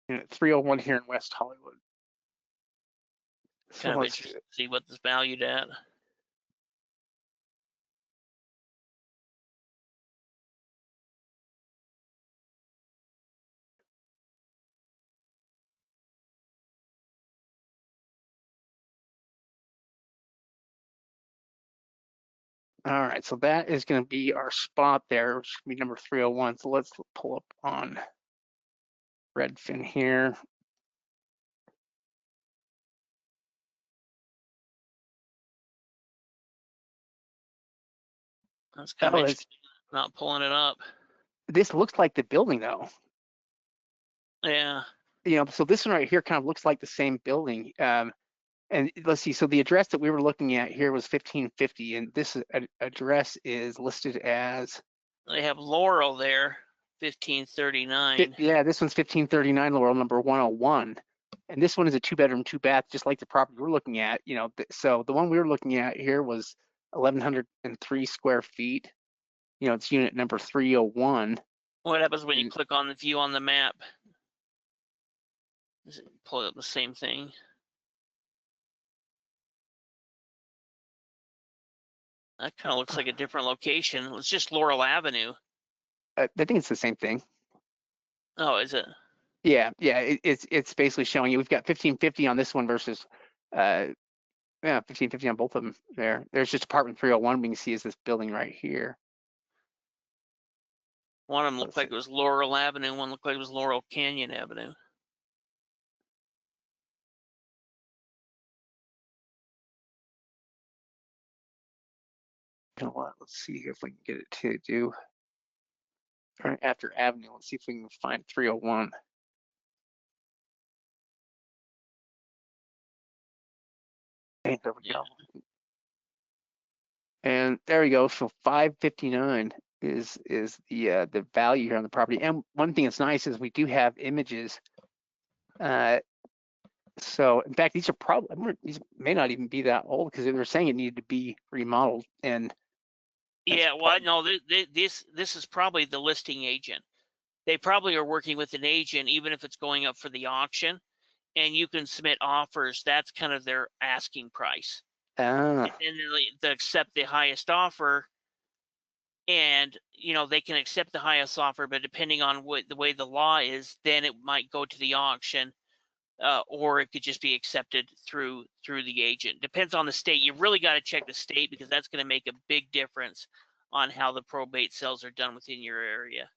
Unit 301 here in West Hollywood. Kind of interested to see what it's valued at. All right, so that is going to be our spot there, which should be number 301. So let's pull up on Redfin here. That's kind of interesting. Not pulling it up. This looks like the building though. Yeah. So this one right here kind of looks like the same building. And let's see, so the address that we were looking at here was 1550, and this address is listed as. They have Laurel there, 1539. Yeah, this one's 1539 Laurel, number 101. And this one is a 2-bedroom, 2-bath, just like the property we're looking at. So the one we were looking at here was 1,103 square feet. It's unit number 301. What happens when you click on the view on the map? Does it pull up the same thing? That kind of looks like a different location. It's just Laurel Avenue. I think it's the same thing. Oh, is it? Yeah. It's basically showing you we've got 1550 on this one versus 1550 on both of them there. There's just apartment 301 we can see is this building right here. One of them looked like it was Laurel Avenue. One looked like it was Laurel Canyon Avenue. You know what? Let's see if we can get it to do. Right after Avenue, let's see if we can find 301. And there we go. And there we go. So 559 is the value here on the property. And one thing that's nice is we do have images. So in fact, these may not even be that old because they were saying it needed to be remodeled. And yeah, well, no, this is probably the listing agent. They probably are working with an agent, even if it's going up for the auction, and you can submit offers. That's kind of their asking price. And they accept the highest offer, and they can accept the highest offer, but depending on the way the law is, then it might go to the auction, or it could just be accepted through the agent. Depends on the state. You really got to check the state because that's going to make a big difference on how the probate sales are done within your area.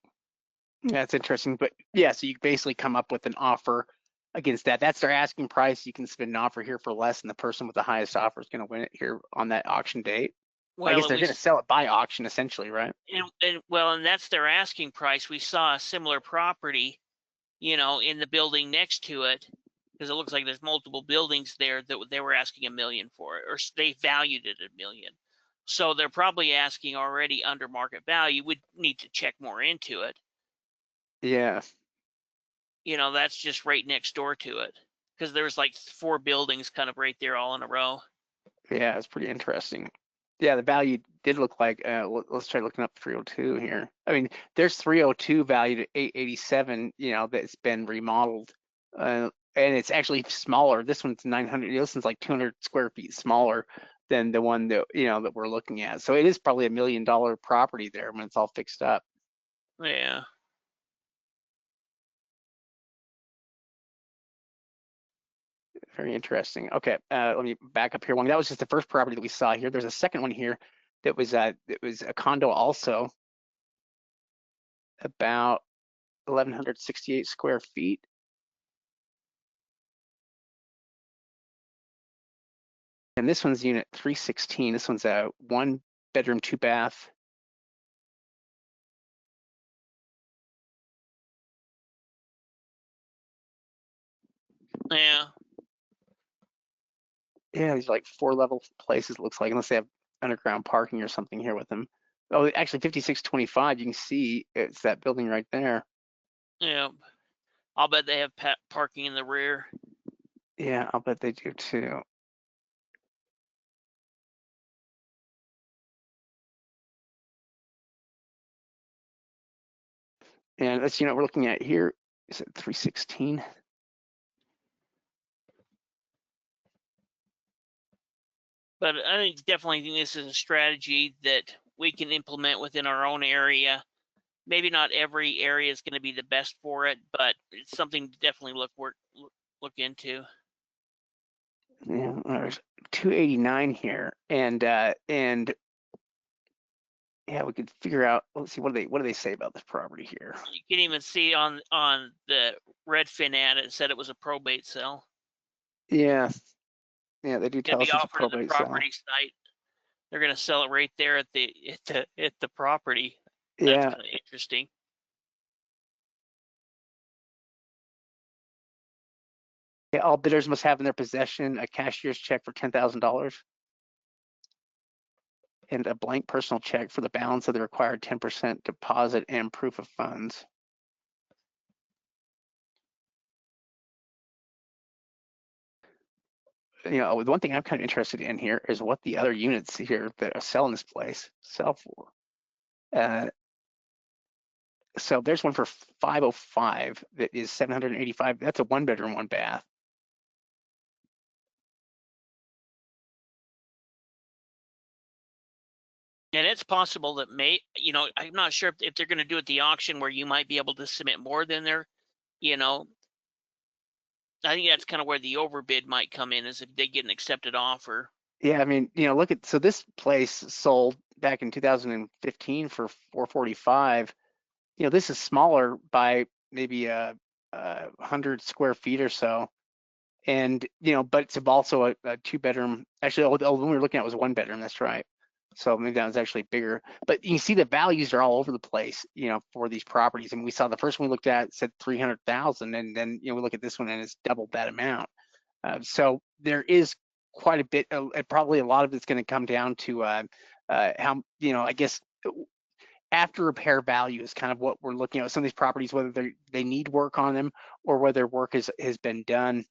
That's interesting, but yeah, so you basically come up with an offer against that. That's their asking price. You can submit an offer here for less, and the person with the highest offer is going to win it here on that auction date. Well, I guess they're going to sell it by auction, essentially, right? And that's their asking price. We saw a similar property, in the building next to it, because it looks like there's multiple buildings there that they were asking $1 million for it, or they valued it at $1 million. So they're probably asking already under market value. We'd need to check more into it. Yeah. That's just right next door to it, because there's like 4 buildings kind of right there all in a row. Yeah, it's pretty interesting. Yeah, the value did look like, let's try looking up 302 here. I mean, there's 302 valued at 887, that's been remodeled. And it's actually smaller. This one's 900, this one's like 200 square feet smaller than the one that, that we're looking at. So it is probably $1 million property there when it's all fixed up. Yeah. Very interesting. Okay, let me back up here. That was just the first property that we saw here. There's a second one here that was a condo also, about 1,168 square feet. And this one's unit 316. This one's a 1-bedroom, 2-bath. Yeah. Yeah, these are like 4-level places, it looks like, unless they have underground parking or something here with them. Oh, actually 5625, you can see it's that building right there. Yeah. I'll bet they have parking in the rear. Yeah, I'll bet they do too. And that's, we're looking at here, is it 316? But I definitely think this is a strategy that we can implement within our own area. Maybe not every area is going to be the best for it, but it's something to definitely look into. Yeah, there's 289 here, and yeah, we could figure out. Let's see, what do they say about this property here? You can even see on the Redfin ad, it said it was a probate sale. Yeah, yeah, they do tell It'd be us it's a offered in the probate sale. property site. They're going to sell it right there at the property. Yeah. That's kind of interesting. Yeah, all bidders must have in their possession a cashier's check for $10,000 and a blank personal check for the balance of the required 10% deposit and proof of funds. The one thing I'm kind of interested in here is what the other units here that are selling this place sell for. So there's one for 505 that is 785. That's a 1-bedroom, 1-bath. And it's possible that I'm not sure if they're going to do it the auction where you might be able to submit more than their, I think that's kind of where the overbid might come in, is if they get an accepted offer. Yeah, I mean, so this place sold back in 2015 for 445. This is smaller by maybe 100 square feet or so. And, but it's also a 2-bedroom. Actually, the one we were looking at was a 1-bedroom. That's right. So maybe that was actually bigger. But you can see the values are all over the place, for these properties. And we saw the first one we looked at said 300,000, and then we look at this one and it's double that amount. So there is quite a bit. Probably a lot of it's going to come down to how, I guess after repair value is kind of what we're looking at with some of these properties, whether they need work on them or whether work has been done.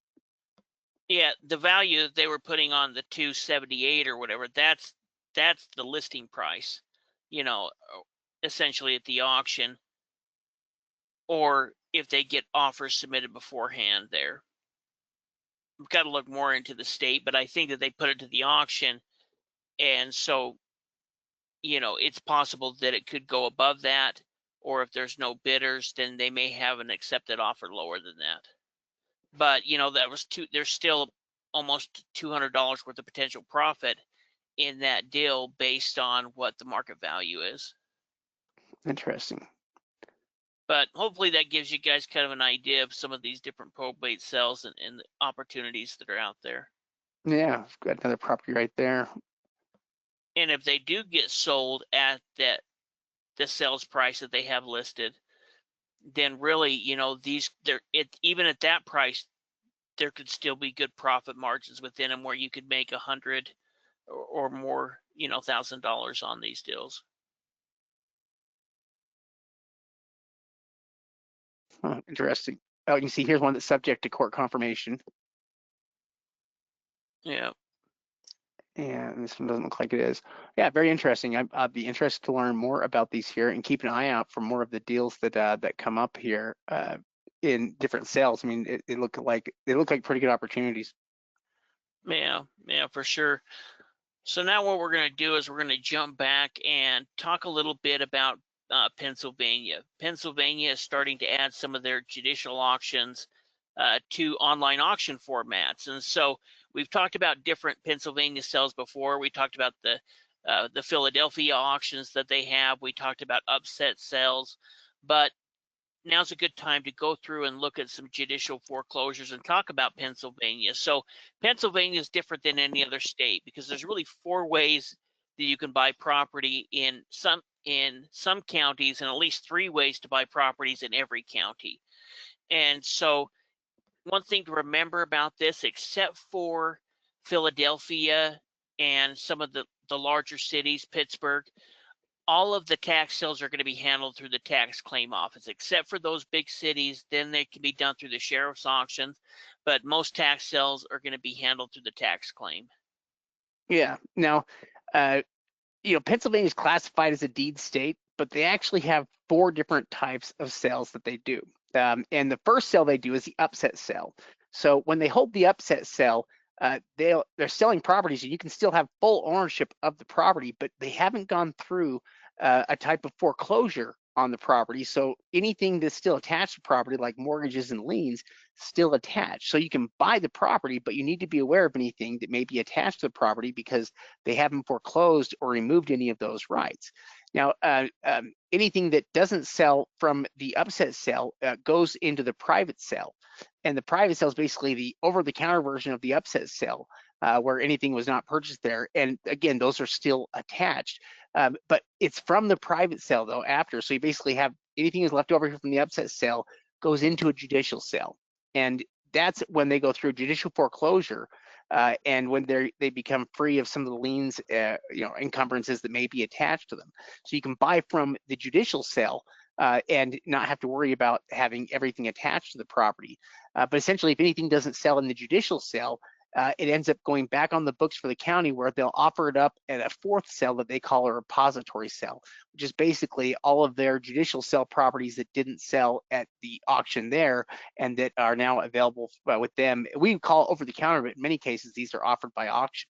Yeah, the value that they were putting on the 278 or whatever, that's the listing price, essentially at the auction, or if they get offers submitted beforehand there. We've got to look more into the state, but I think that they put it to the auction, and so it's possible that it could go above that, or if there's no bidders, then they may have an accepted offer lower than that. But there's still almost $200 worth of potential profit in that deal based on what the market value is. Interesting. But hopefully that gives you guys kind of an idea of some of these different probate sales and the opportunities that are out there. Yeah, I've got another property right there. And if they do get sold at the sales price that they have listed, then really, even at that price, there could still be good profit margins within them where you could make $100 or more, $1,000 on these deals. Oh, interesting. Oh, you can see here's one that's subject to court confirmation. Yeah. And this one doesn't look like it is. Yeah, very interesting. I'd be interested to learn more about these here and keep an eye out for more of the deals that that come up here in different sales. I mean, they look like pretty good opportunities. Yeah, for sure. So now what we're going to do is we're going to jump back and talk a little bit about Pennsylvania. Pennsylvania is starting to add some of their judicial auctions to online auction formats. And so we've talked about different Pennsylvania sales before. We talked about the Philadelphia auctions that they have. We talked about upset sales, but now's a good time to go through and look at some judicial foreclosures and talk about Pennsylvania. So Pennsylvania is different than any other state because there's really 4 ways that you can buy property in some counties, and at least 3 ways to buy properties in every county. And so one thing to remember about this, except for Philadelphia and some of the larger cities, Pittsburgh, all of the tax sales are going to be handled through the tax claim office, except for those big cities. Then they can be done through the sheriff's auctions, but most tax sales are going to be handled through the tax claim. Yeah. Now, Pennsylvania is classified as a deed state, but they actually have 4 different types of sales that they do. And the first sale they do is the upset sale. So when they hold the upset sale, they're selling properties, and you can still have full ownership of the property, but they haven't gone through a type of foreclosure on the property. So anything that's still attached to property, like mortgages and liens, still attached. So you can buy the property, but you need to be aware of anything that may be attached to the property because they haven't foreclosed or removed any of those rights. Now, anything that doesn't sell from the upset sale goes into the private sale. And the private sale is basically the over-the-counter version of the upset sale, where anything was not purchased there. And again, those are still attached. But it's from the private sale, though, after. So you basically have anything that's left over here from the upset sale goes into a judicial sale. And that's when they go through judicial foreclosure, and when they become free of some of the liens, encumbrances that may be attached to them. So you can buy from the judicial sale and not have to worry about having everything attached to the property. But essentially, if anything doesn't sell in the judicial sale, it ends up going back on the books for the county, where they'll offer it up at a 4th sale that they call a repository sale, which is basically all of their judicial sale properties that didn't sell at the auction there and that are now available with them. We call over the counter, but in many cases, these are offered by auction.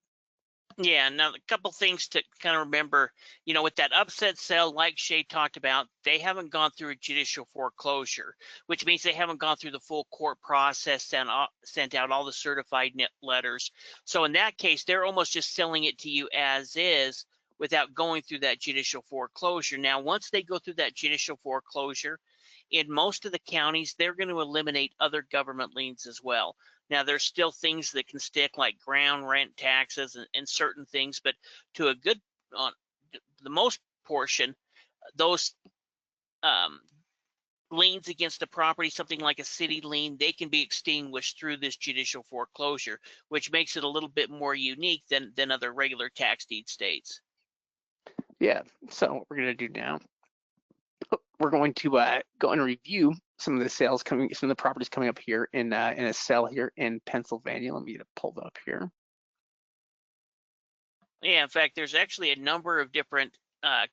Yeah, now a couple things to kind of remember, with that upset sale, like Shay talked about, they haven't gone through a judicial foreclosure, which means they haven't gone through the full court process, sent out all the certified letters. So in that case, they're almost just selling it to you as is without going through that judicial foreclosure. Now, once they go through that judicial foreclosure, in most of the counties, they're going to eliminate other government liens as well. Now, there's still things that can stick, like ground rent taxes and certain things, but to a good, the most portion, those liens against the property, something like a city lien, they can be extinguished through this judicial foreclosure, which makes it a little bit more unique than other regular tax deed states. Yeah, so what we're going to do now, we're going to go and review some of the sales some of the properties coming up here in a sale here in Pennsylvania. Let me get it pulled up here. Yeah, in fact, there's actually a number of different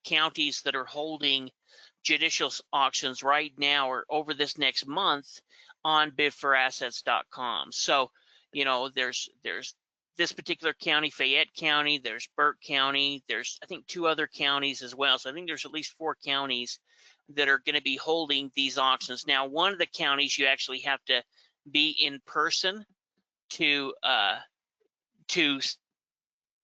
counties that are holding judicial auctions right now or over this next month on bidforassets.com. So, there's this particular county, Fayette County, there's Burke County, there's I think 2 other counties as well. So I think there's at least 4 counties that are going to be holding these auctions. Now, one of the counties you actually have to be in person to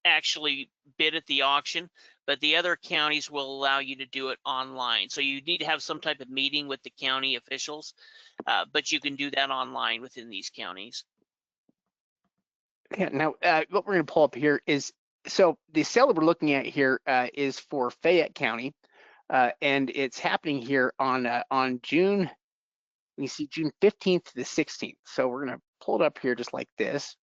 actually bid at the auction, but the other counties will allow you to do it online. So you need to have some type of meeting with the county officials, but you can do that online within these counties. Yeah, now what we're going to pull up here is, so the sale that we're looking at here is for Fayette County, and it's happening here on June. You see June 15th to the 16th. So we're going to pull it up here just like this.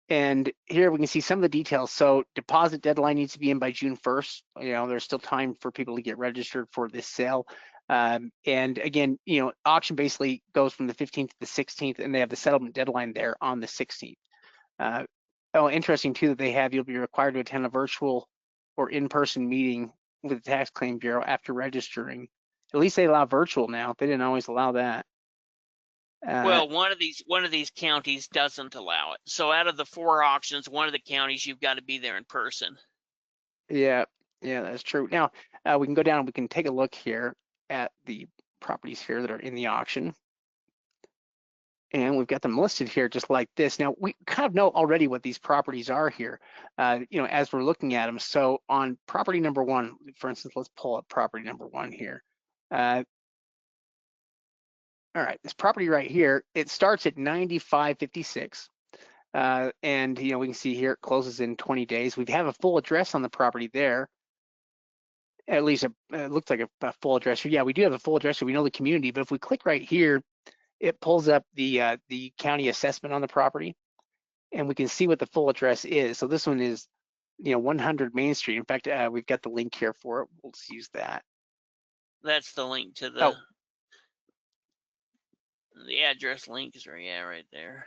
And here we can see some of the details. So deposit deadline needs to be in by June 1st. There's still time for people to get registered for this sale. And again, auction basically goes from the 15th to the 16th, and they have the settlement deadline there on the 16th. Interesting too that you'll be required to attend a virtual or in-person meeting with the Tax Claim Bureau after registering. At least they allow virtual now. They didn't always allow that. Well, one of these counties doesn't allow it. So out of the 4 auctions, one of the counties you've got to be there in person. Yeah, that's true. Now we can go down and we can take a look here at the properties here that are in the auction. And we've got them listed here just like this. Now we kind of know already what these properties are here, as we're looking at them. So on property number 1, for instance, let's pull up property number 1 here. All right, this property right here, it starts at 9556. And we can see here it closes in 20 days. We have a full address on the property there. At least it looks like a full address. Yeah, we do have a full address, so we know the community. But if we click right here, it pulls up the county assessment on the property, and we can see what the full address is. So this one is 100 Main Street. In fact, we've got the link here for it. We'll just use that. That's the link to the address link is right there.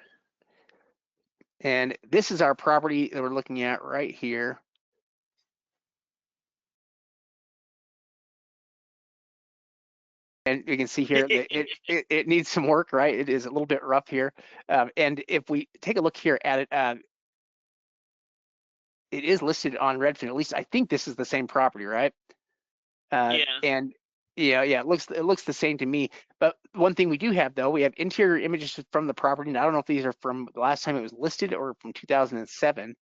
And this is our property that we're looking at right here. And you can see here that it needs some work, right? It is a little bit rough here. And if we take a look here at it, it is listed on Redfin. At least I think this is the same property, right? Yeah. And yeah, it looks the same to me. But one thing we do have though, we have interior images from the property. And I don't know if these are from the last time it was listed or from 2007.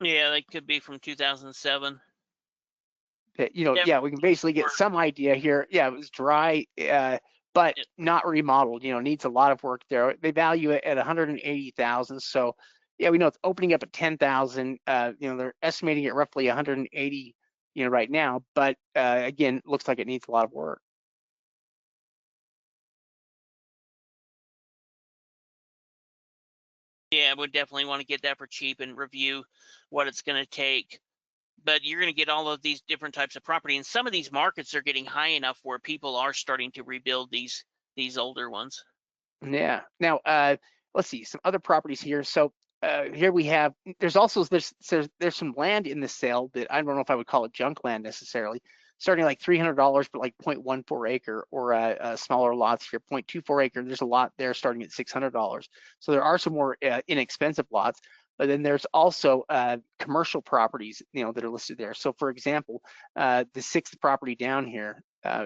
Yeah, they could be from 2007. Yeah, we can basically get some idea here. Yeah, it was dry, but not remodeled. Needs a lot of work there. They value it at 180,000. So yeah, we know it's opening up at 10,000. They're estimating it roughly 180, right now. But again, looks like it needs a lot of work. Yeah, we definitely want to get that for cheap and review what it's going to take. But you're going to get all of these different types of property, and some of these markets are getting high enough where people are starting to rebuild these older ones. Yeah. Now, let's see some other properties here. So here we have. There's also there's some land in the sale that I don't know if I would call it junk land necessarily. Starting like $300, but like 0.14 acre, or smaller lots here, 0.24 acre. There's a lot there starting at $600. So there are some more inexpensive lots. But then there's also commercial properties, that are listed there. So for example, the 6th property down here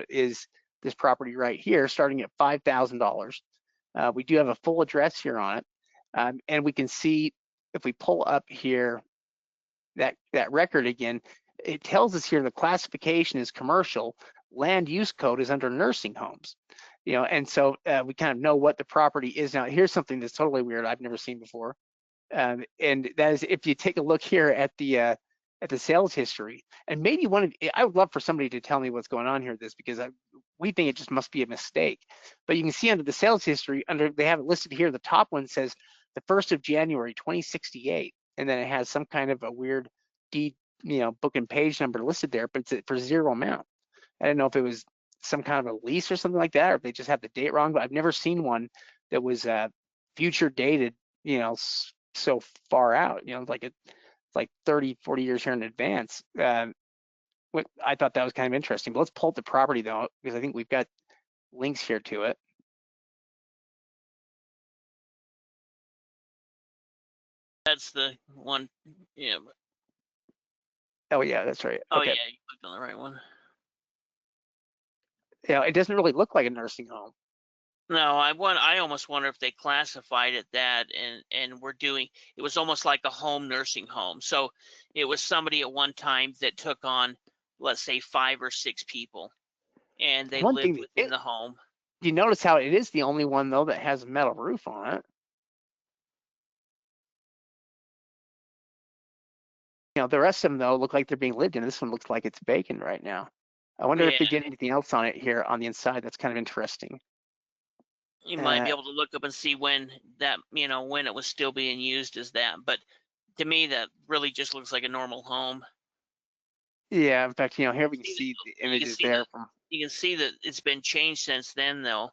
is this property right here, starting at $5,000. We do have a full address here on it, and we can see if we pull up here that record again, it tells us here the classification is commercial, land use code is under nursing homes. And so we kind of know what the property is. Now here's something that's totally weird I've never seen before. And that is, if you take a look here at the sales history, and maybe I would love for somebody to tell me what's going on here with this, because we think it just must be a mistake. But you can see under the sales history, they have it listed here. The top one says the 1st of January 2068, and then it has some kind of a weird deed, book and page number listed there, but it's for zero amount. I don't know if it was some kind of a lease or something like that, or if they just have the date wrong. But I've never seen one that was future dated, so far out, it's like 30, 40 years here in advance. I thought that was kind of interesting. But let's pull up the property though, because I think we've got links here to it. That's the one. Yeah. Oh yeah, that's right. Oh okay. Yeah, you clicked on the right one. Yeah, it doesn't really look like a nursing home. No, I almost wonder if they classified it that, and we're doing, it was almost like a home nursing home. So it was somebody at one time that took on, let's say, 5 or 6 people, and they lived within the home. You notice how it is the only one though that has a metal roof on it. The rest of them though look like they're being lived in. This one looks like it's vacant right now. I wonder if they did anything else on it here on the inside. That's kind of interesting. You might be able to look up and see when that, when it was still being used as that. But to me, that really just looks like a normal home. Yeah, in fact, here we can see the images there from. You can see that it's been changed since then, though.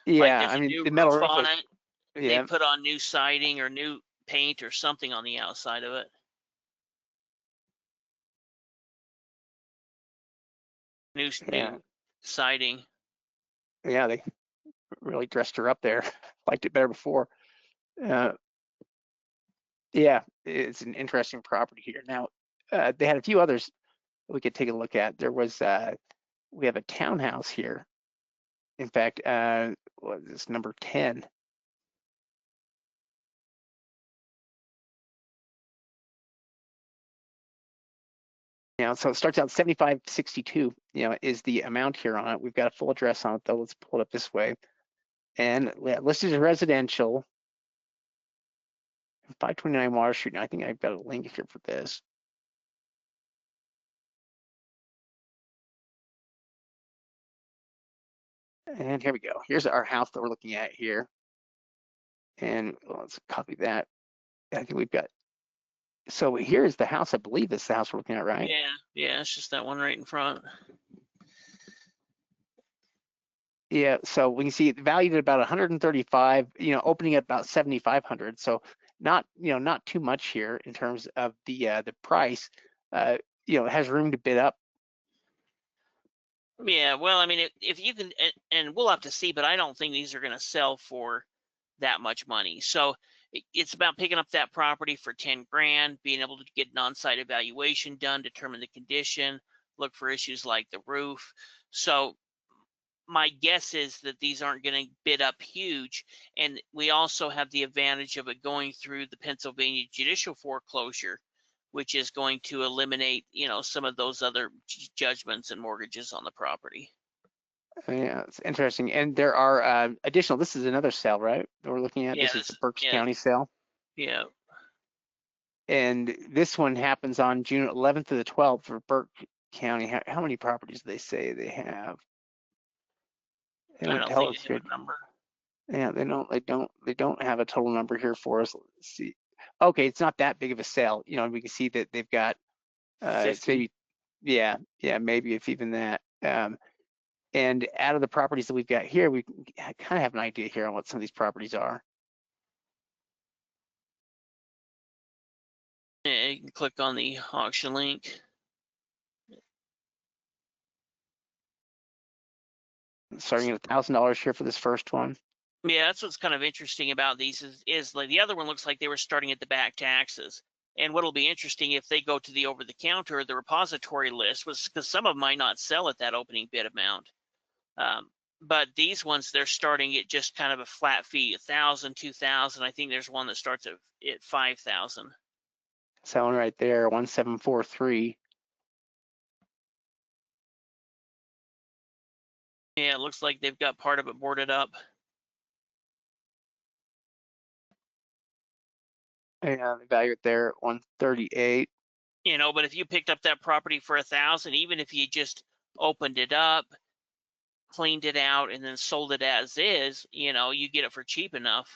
Like Yeah, there's I a mean new the metal roof roof on was. it. They Yeah, put on new siding or new paint or something on the outside of it. New siding. Yeah, they really dressed her up there. Liked it better before. Yeah, it's an interesting property here. Now, they had a few others we could take a look at. There was we have a townhouse here. In fact, what is this, number 10? So it starts out 7562, is the amount here on it. We've got a full address on it though. Let's pull it up this way. And listed as residential, 529 Water Street. Now, I think I've got a link here for this. And here we go. Here's our house that we're looking at here. And let's copy that. I think we've got, so here's the house. I believe it's the house we're looking at, right? Yeah, it's just that one right in front. Yeah, so we can see it valued at about 135, opening at about 7,500. So not too much here in terms of the price. It has room to bid up. Yeah, well, I mean, if you can, and we'll have to see, but I don't think these are going to sell for that much money. So it's about picking up that property for 10 grand, being able to get an on-site evaluation done, determine the condition, look for issues like the roof. So my guess is that these aren't going to bid up huge. And we also have the advantage of it going through the Pennsylvania judicial foreclosure, which is going to eliminate, some of those other judgments and mortgages on the property. Yeah, it's interesting. And there are additional, this is another sale, right? That we're looking at. Yeah, This is the Berks County sale. Yeah. And this one happens on June 11th to the 12th for Burke County. How many properties do they say they have? They don't tell us here. Number. Yeah, they don't have a total number here for us. Let's see. Okay, it's not that big of a sale. We can see that they've got it's maybe, yeah, maybe if even that. And out of the properties that we've got here, we kind of have an idea here on what some of these properties are. Yeah, you can click on the auction link. Starting at $1,000 here for this first one. Yeah, that's what's kind of interesting about these is like the other one looks like they were starting at the back taxes. And what'll be interesting if they go to the over the counter or the repository list was because some of them might not sell at that opening bid amount. But these ones, they're starting at just kind of a flat fee, 1,000, 2,000. I think there's one that starts at 5,000. That one right there, 1743. Yeah, it looks like they've got part of it boarded up. Yeah, they value it there at 138. But if you picked up that property for 1,000, even if you just opened it up, cleaned it out, and then sold it as is, you get it for cheap enough.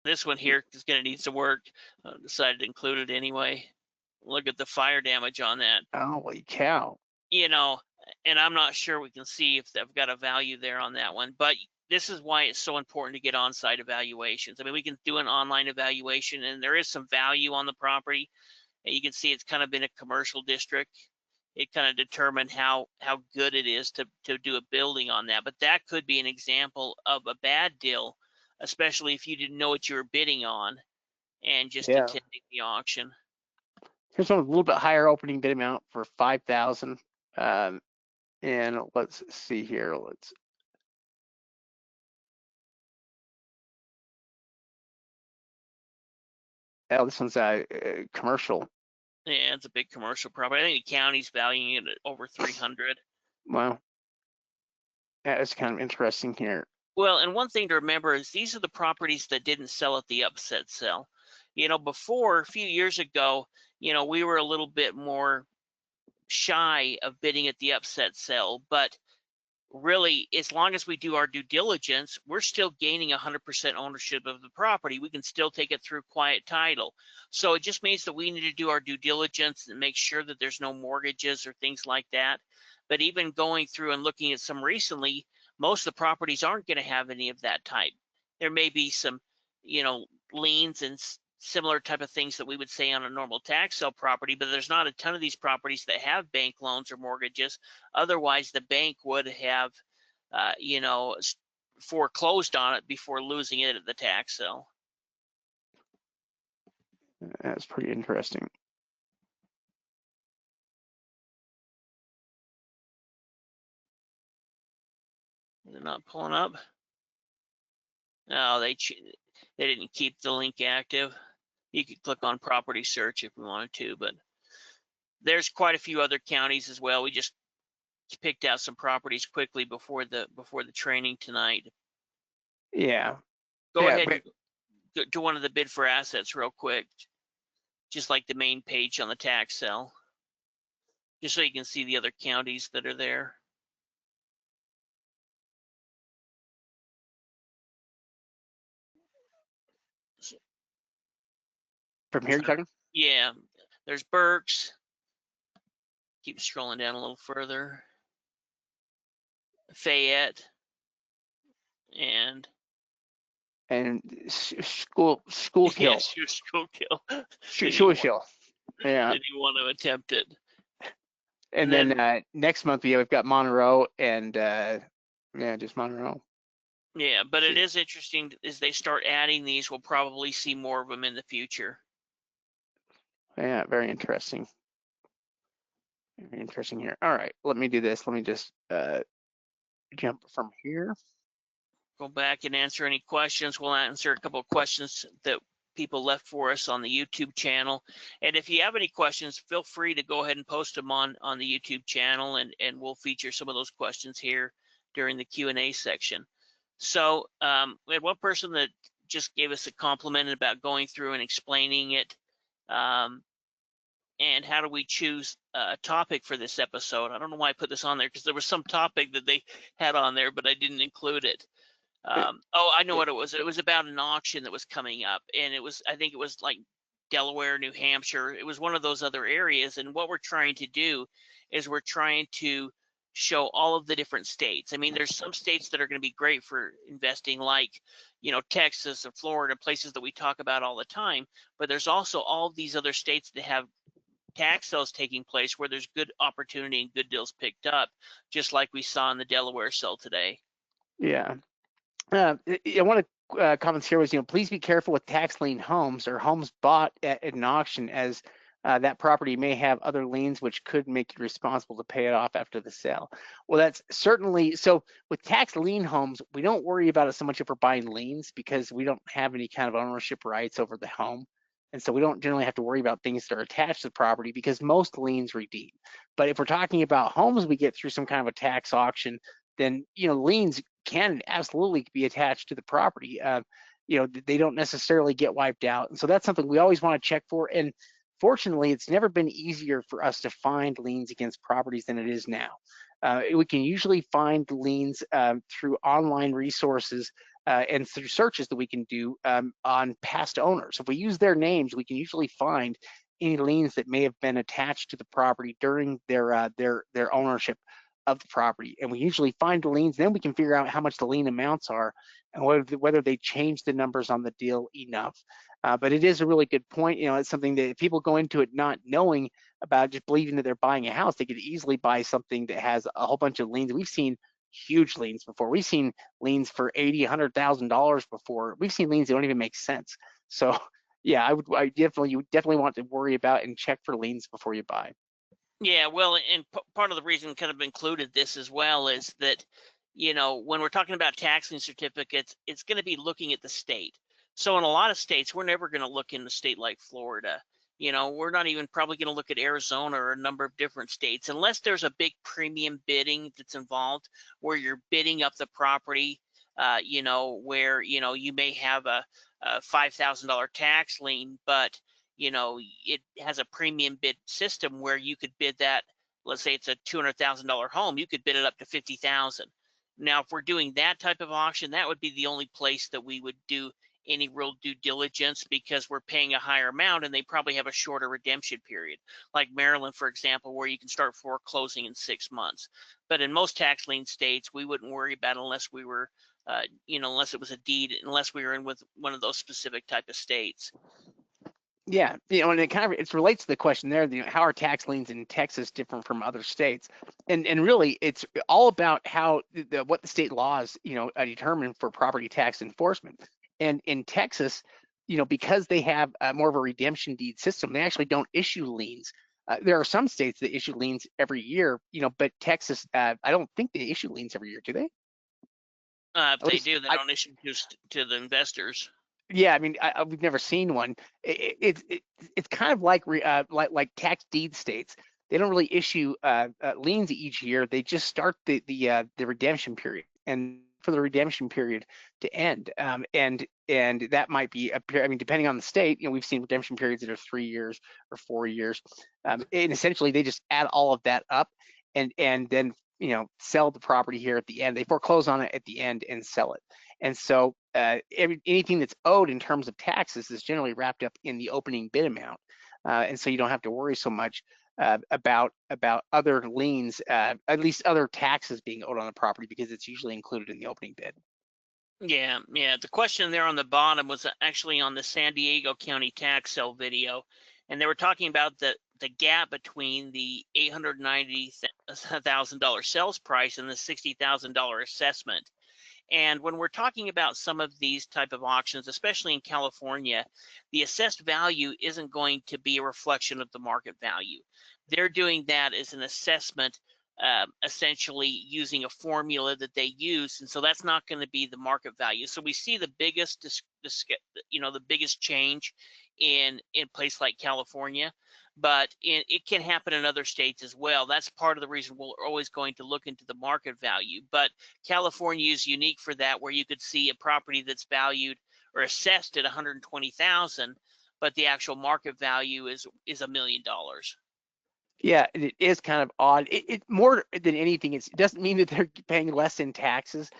This one here is going to need some work. Decided to include it anyway. Look at the fire damage on that. Holy cow. And I'm not sure we can see if they've got a value there on that one. But this is why it's so important to get on-site evaluations. I mean, we can do an online evaluation, and there is some value on the property. And you can see it's kind of been a commercial district. It kind of determined how good it is to do a building on that. But that could be an example of a bad deal, especially if you didn't know what you were bidding on and just attending the auction. Here's one with a little bit higher opening bid amount for 5,000. And let's see here. This one's commercial. Yeah, it's a big commercial property. I think the county's valuing it at over 300. Wow. That's kind of interesting here. Well, and one thing to remember is these are the properties that didn't sell at the upset sale. Before, a few years ago, we were a little bit more shy of bidding at the upset sale, but really, as long as we do our due diligence, we're still gaining 100% ownership of the property. We can still take it through quiet title. So it just means that we need to do our due diligence and make sure that there's no mortgages or things like that. But even going through and looking at some recently, most of the properties aren't going to have any of that type. There may be some, liens and similar type of things that we would say on a normal tax sale property, but there's not a ton of these properties that have bank loans or mortgages. Otherwise, the bank would have, foreclosed on it before losing it at the tax sale. That's pretty interesting. They're not pulling up. No, they didn't keep the link active. You could click on property search if we wanted to, but there's quite a few other counties as well. We just picked out some properties quickly before the training tonight. Yeah. Go ahead and go to one of the bid for assets real quick, just like the main page on the tax sale, just so you can see the other counties that are there. From here, you're talking? Yeah, there's Berks. Keep scrolling down a little further. Fayette and Schuylkill. Yes, Schuylkill. Schuylkill. Yeah. Didn't even want to attempt it. And then next month we've got Monroe and just Monroe. Yeah, but it is interesting as they start adding these. We'll probably see more of them in the future. Yeah, very interesting. Very interesting here. All right, let me do this. Let me just jump from here. Go back and answer any questions. We'll answer a couple of questions that people left for us on the YouTube channel. And if you have any questions, feel free to go ahead and post them on the YouTube channel, and we'll feature some of those questions here during the Q&A section. So we had one person that just gave us a compliment about going through and explaining it. And how do we choose a topic for this episode? I don't know why I put this on there, because there was some topic that they had on there, but I didn't include it. Oh, I know what it was. It was about an auction that was coming up, and I think it was like Delaware, New Hampshire. It was one of those other areas. And what we're trying to do is we're trying to show all of the different states. I mean, there's some states that are going to be great for investing, like, Texas and Florida, places that we talk about all the time. But there's also all of these other states that have tax sales taking place where there's good opportunity and good deals picked up, just like we saw in the Delaware sale today. Yeah. One of the comments here was, please be careful with tax lien homes or homes bought at an auction, as that property may have other liens which could make you responsible to pay it off after the sale. Well, that's certainly so. With tax lien homes, we don't worry about it so much if we're buying liens, because we don't have any kind of ownership rights over the home. And so we don't generally have to worry about things that are attached to the property, because most liens redeem. But if we're talking about homes we get through some kind of a tax auction, then liens can absolutely be attached to the property. They don't necessarily get wiped out. And so that's something we always want to check for. And fortunately, it's never been easier for us to find liens against properties than it is now. We can usually find liens through online resources and through searches that we can do on past owners. If we use their names, we can usually find any liens that may have been attached to the property during their ownership of the property. And we usually find the liens, then we can figure out how much the lien amounts are and whether they change the numbers on the deal enough. But it is a really good point. It's something that if people go into it not knowing about, just believing that they're buying a house, they could easily buy something that has a whole bunch of liens. We've seen huge liens before. We've seen liens for $80,000, $100,000 before. We've seen liens that don't even make sense. So yeah, you definitely want to worry about and check for liens before you buy. Yeah, well, and part of the reason kind of included this as well is that, when we're talking about tax lien certificates, it's going to be looking at the state. So in a lot of states, we're never going to look in a state like Florida. We're not even probably going to look at Arizona or a number of different states, unless there's a big premium bidding that's involved, where you're bidding up the property, where, you may have a $5,000 tax lien, but it has a premium bid system where you could bid that let's say it's a $200,000 home, you could bid it up to 50,000. Now, if we're doing that type of auction, that would be the only place that we would do any real due diligence, because we're paying a higher amount and they probably have a shorter redemption period, like Maryland, for example, where you can start foreclosing in 6 months. But in most tax lien states, we wouldn't worry about it unless we were, unless it was a deed, unless we were in with one of those specific type of states. Yeah, and it relates to the question there. How are tax liens in Texas different from other states? And really, it's all about how what the state laws determine for property tax enforcement. And in Texas, because they have more of a redemption deed system, they actually don't issue liens. There are some states that issue liens every year, but Texas, I don't think they issue liens every year, do they? If At they least do, they don't issue just to the investors. Yeah, I mean, we've never seen one. It's kind of like tax deed states. They don't really issue liens each year. They just start the redemption period, and for the redemption period to end. And that might be a period. I mean, depending on the state, we've seen redemption periods that are 3 years or 4 years. And essentially, they just add all of that up, and then sell the property here at the end. They foreclose on it at the end and sell it. And so anything that's owed in terms of taxes is generally wrapped up in the opening bid amount. And so you don't have to worry so much about other liens, at least other taxes being owed on the property, because it's usually included in the opening bid. Yeah. The question there on the bottom was actually on the San Diego County tax sale video, and they were talking about the gap between the $890,000 sales price and the $60,000 assessment. And when we're talking about some of these type of auctions, especially in California, the assessed value isn't going to be a reflection of the market value. They're doing that as an assessment, essentially using a formula that they use, and so that's not going to be the market value. So we see the biggest, the biggest change in place like California, but it can happen in other states as well. That's part of the reason we're always going to look into the market value. But California is unique for that, where you could see a property that's valued or assessed at 120,000, but the actual market value is $1 million. Yeah, it is kind of odd. It more than anything, it doesn't mean that they're paying less in taxes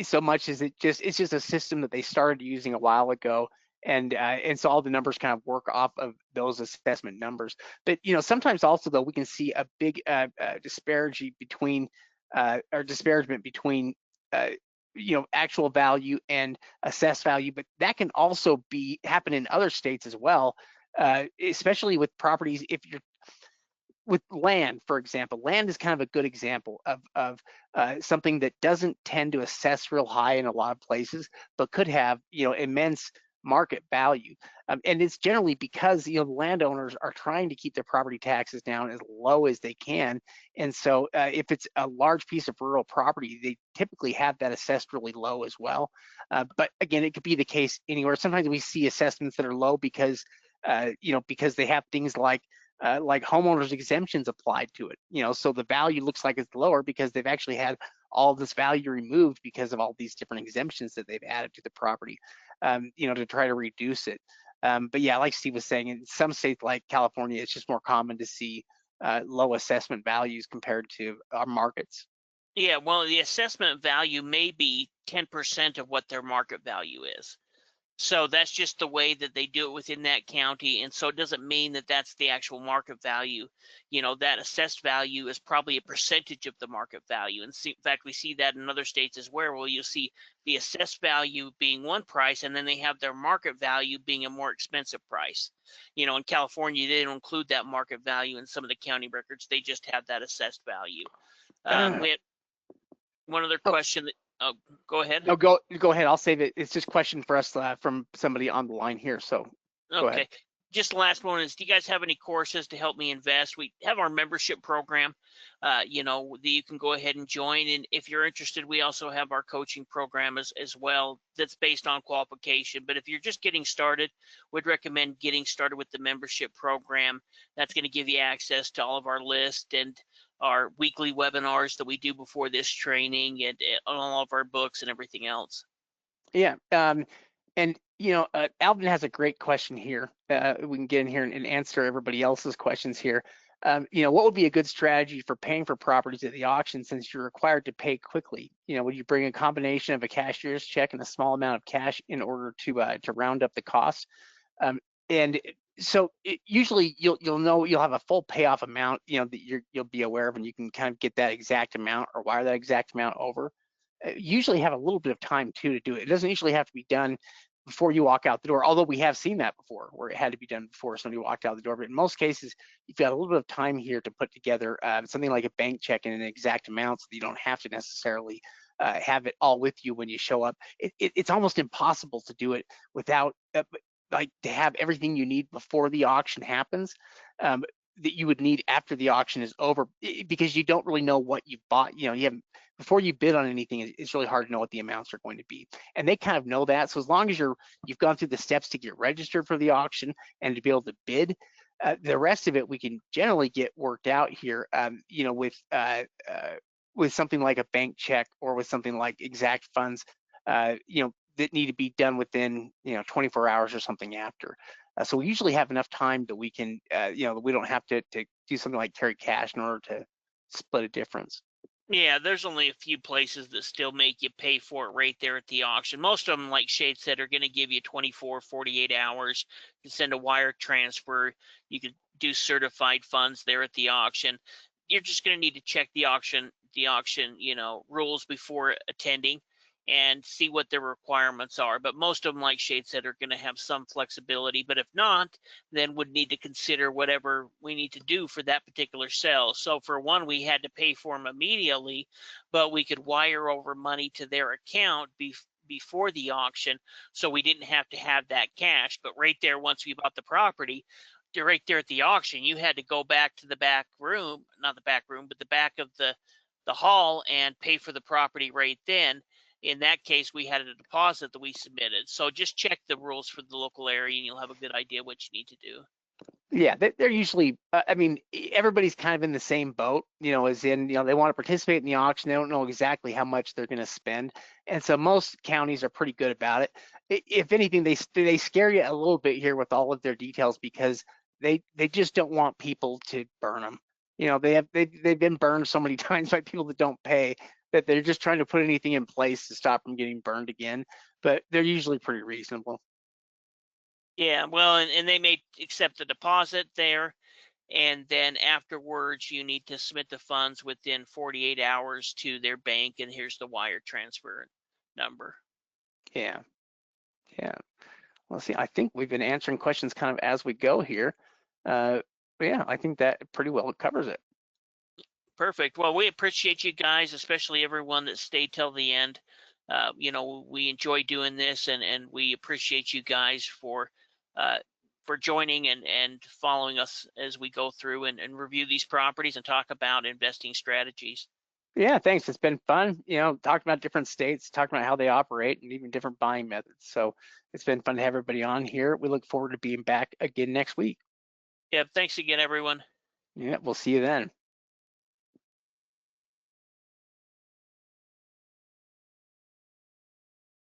so much as it's just a system that they started using a while ago, and so all the numbers kind of work off of those assessment numbers. But sometimes also though we can see a big disparagement between actual value and assessed value, but that can also happen in other states as well, especially with properties. If you're with land, for example, land is kind of a good example of something that doesn't tend to assess real high in a lot of places, but could have immense market value. And it's generally because landowners are trying to keep their property taxes down as low as they can. And so if it's a large piece of rural property, they typically have that assessed really low as well. But again, it could be the case anywhere. Sometimes we see assessments that are low because because they have things like homeowners exemptions applied to it, so the value looks like it's lower because they've actually had all of this value removed because of all these different exemptions that they've added to the property, to try to reduce it. But yeah, like Steve was saying, in some states like California, it's just more common to see low assessment values compared to our markets. Yeah, well, the assessment value may be 10% of what their market value is. So that's just the way that they do it within that county. And so it doesn't mean that that's the actual market value. That assessed value is probably a percentage of the market value. And in fact, we see that in other states as well, you'll see the assessed value being one price, and then they have their market value being a more expensive price. In California, they don't include that market value in some of the county records. They just have that assessed value. We had one other question that, oh, go ahead. No, go ahead. I'll save it. It's just a question for us from somebody on the line here. So go ahead. Just the last one is, do you guys have any courses to help me invest? We have our membership program, that you can go ahead and join. And if you're interested, we also have our coaching program as well that's based on qualification. But if you're just getting started, we'd recommend getting started with the membership program. That's going to give you access to all of our list and our weekly webinars that we do before this training, and all of our books and everything else. Yeah. And Alvin has a great question here. We can get in here and answer everybody else's questions here. What would be a good strategy for paying for properties at the auction since you're required to pay quickly? Would you bring a combination of a cashier's check and a small amount of cash in order to round up the cost? And so usually you'll know you'll have a full payoff amount, that you'll be aware of, and you can kind of get that exact amount or wire that exact amount over. Usually have a little bit of time too to do it. It doesn't usually have to be done before you walk out the door, although we have seen that before where it had to be done before somebody walked out the door. But in most cases, you've got a little bit of time here to put together something like a bank check in an exact amount so that you don't have to necessarily have it all with you when you show up. It's almost impossible to do it without like to have everything you need before the auction happens, that you would need after the auction is over, because you don't really know what you've bought. You haven't, before you bid on anything, it's really hard to know what the amounts are going to be. And they kind of know that. So as long as you've gone through the steps to get registered for the auction and to be able to bid, the rest of it we can generally get worked out here, with something like a bank check or with something like exact funds, that need to be done within 24 hours or something after. So we usually have enough time that we can, we don't have to do something like carry cash in order to split a difference. Yeah, there's only a few places that still make you pay for it right there at the auction. Most of them, like Shade said, are going to give you 24, 48 hours to send a wire transfer. You could do certified funds there at the auction. You're just going to need to check the auction, rules before attending and see what their requirements are. But most of them, like Shade said, are going to have some flexibility. But if not, then would need to consider whatever we need to do for that particular sale. So for one, we had to pay for them immediately, but we could wire over money to their account before the auction, so we didn't have to have that cash. But right there, once we bought the property, right there at the auction, you had to go back to the back room, not the back room, but the back of the hall and pay for the property right then. In that case, we had a deposit that we submitted. So just check the rules for the local area and you'll have a good idea what you need to do. Yeah, they're usually, everybody's kind of in the same boat, as in, they want to participate in the auction. They don't know exactly how much they're going to spend. And so most counties are pretty good about it. If anything, they scare you a little bit here with all of their details because they just don't want people to burn them. They've been burned so many times by people that don't pay that they're just trying to put anything in place to stop them getting burned again. But they're usually pretty reasonable. Yeah, well, and they may accept the deposit there, and then afterwards you need to submit the funds within 48 hours to their bank, and here's the wire transfer number. Yeah, yeah. Well, see, I think we've been answering questions kind of as we go here. But yeah, I think that pretty well covers it. Perfect. Well, we appreciate you guys, especially everyone that stayed till the end. We enjoy doing this, and we appreciate you guys for joining and following us as we go through and review these properties and talk about investing strategies. Yeah, thanks. It's been fun, talking about different states, talking about how they operate and even different buying methods. So it's been fun to have everybody on here. We look forward to being back again next week. Yeah, thanks again, everyone. Yeah, we'll see you then.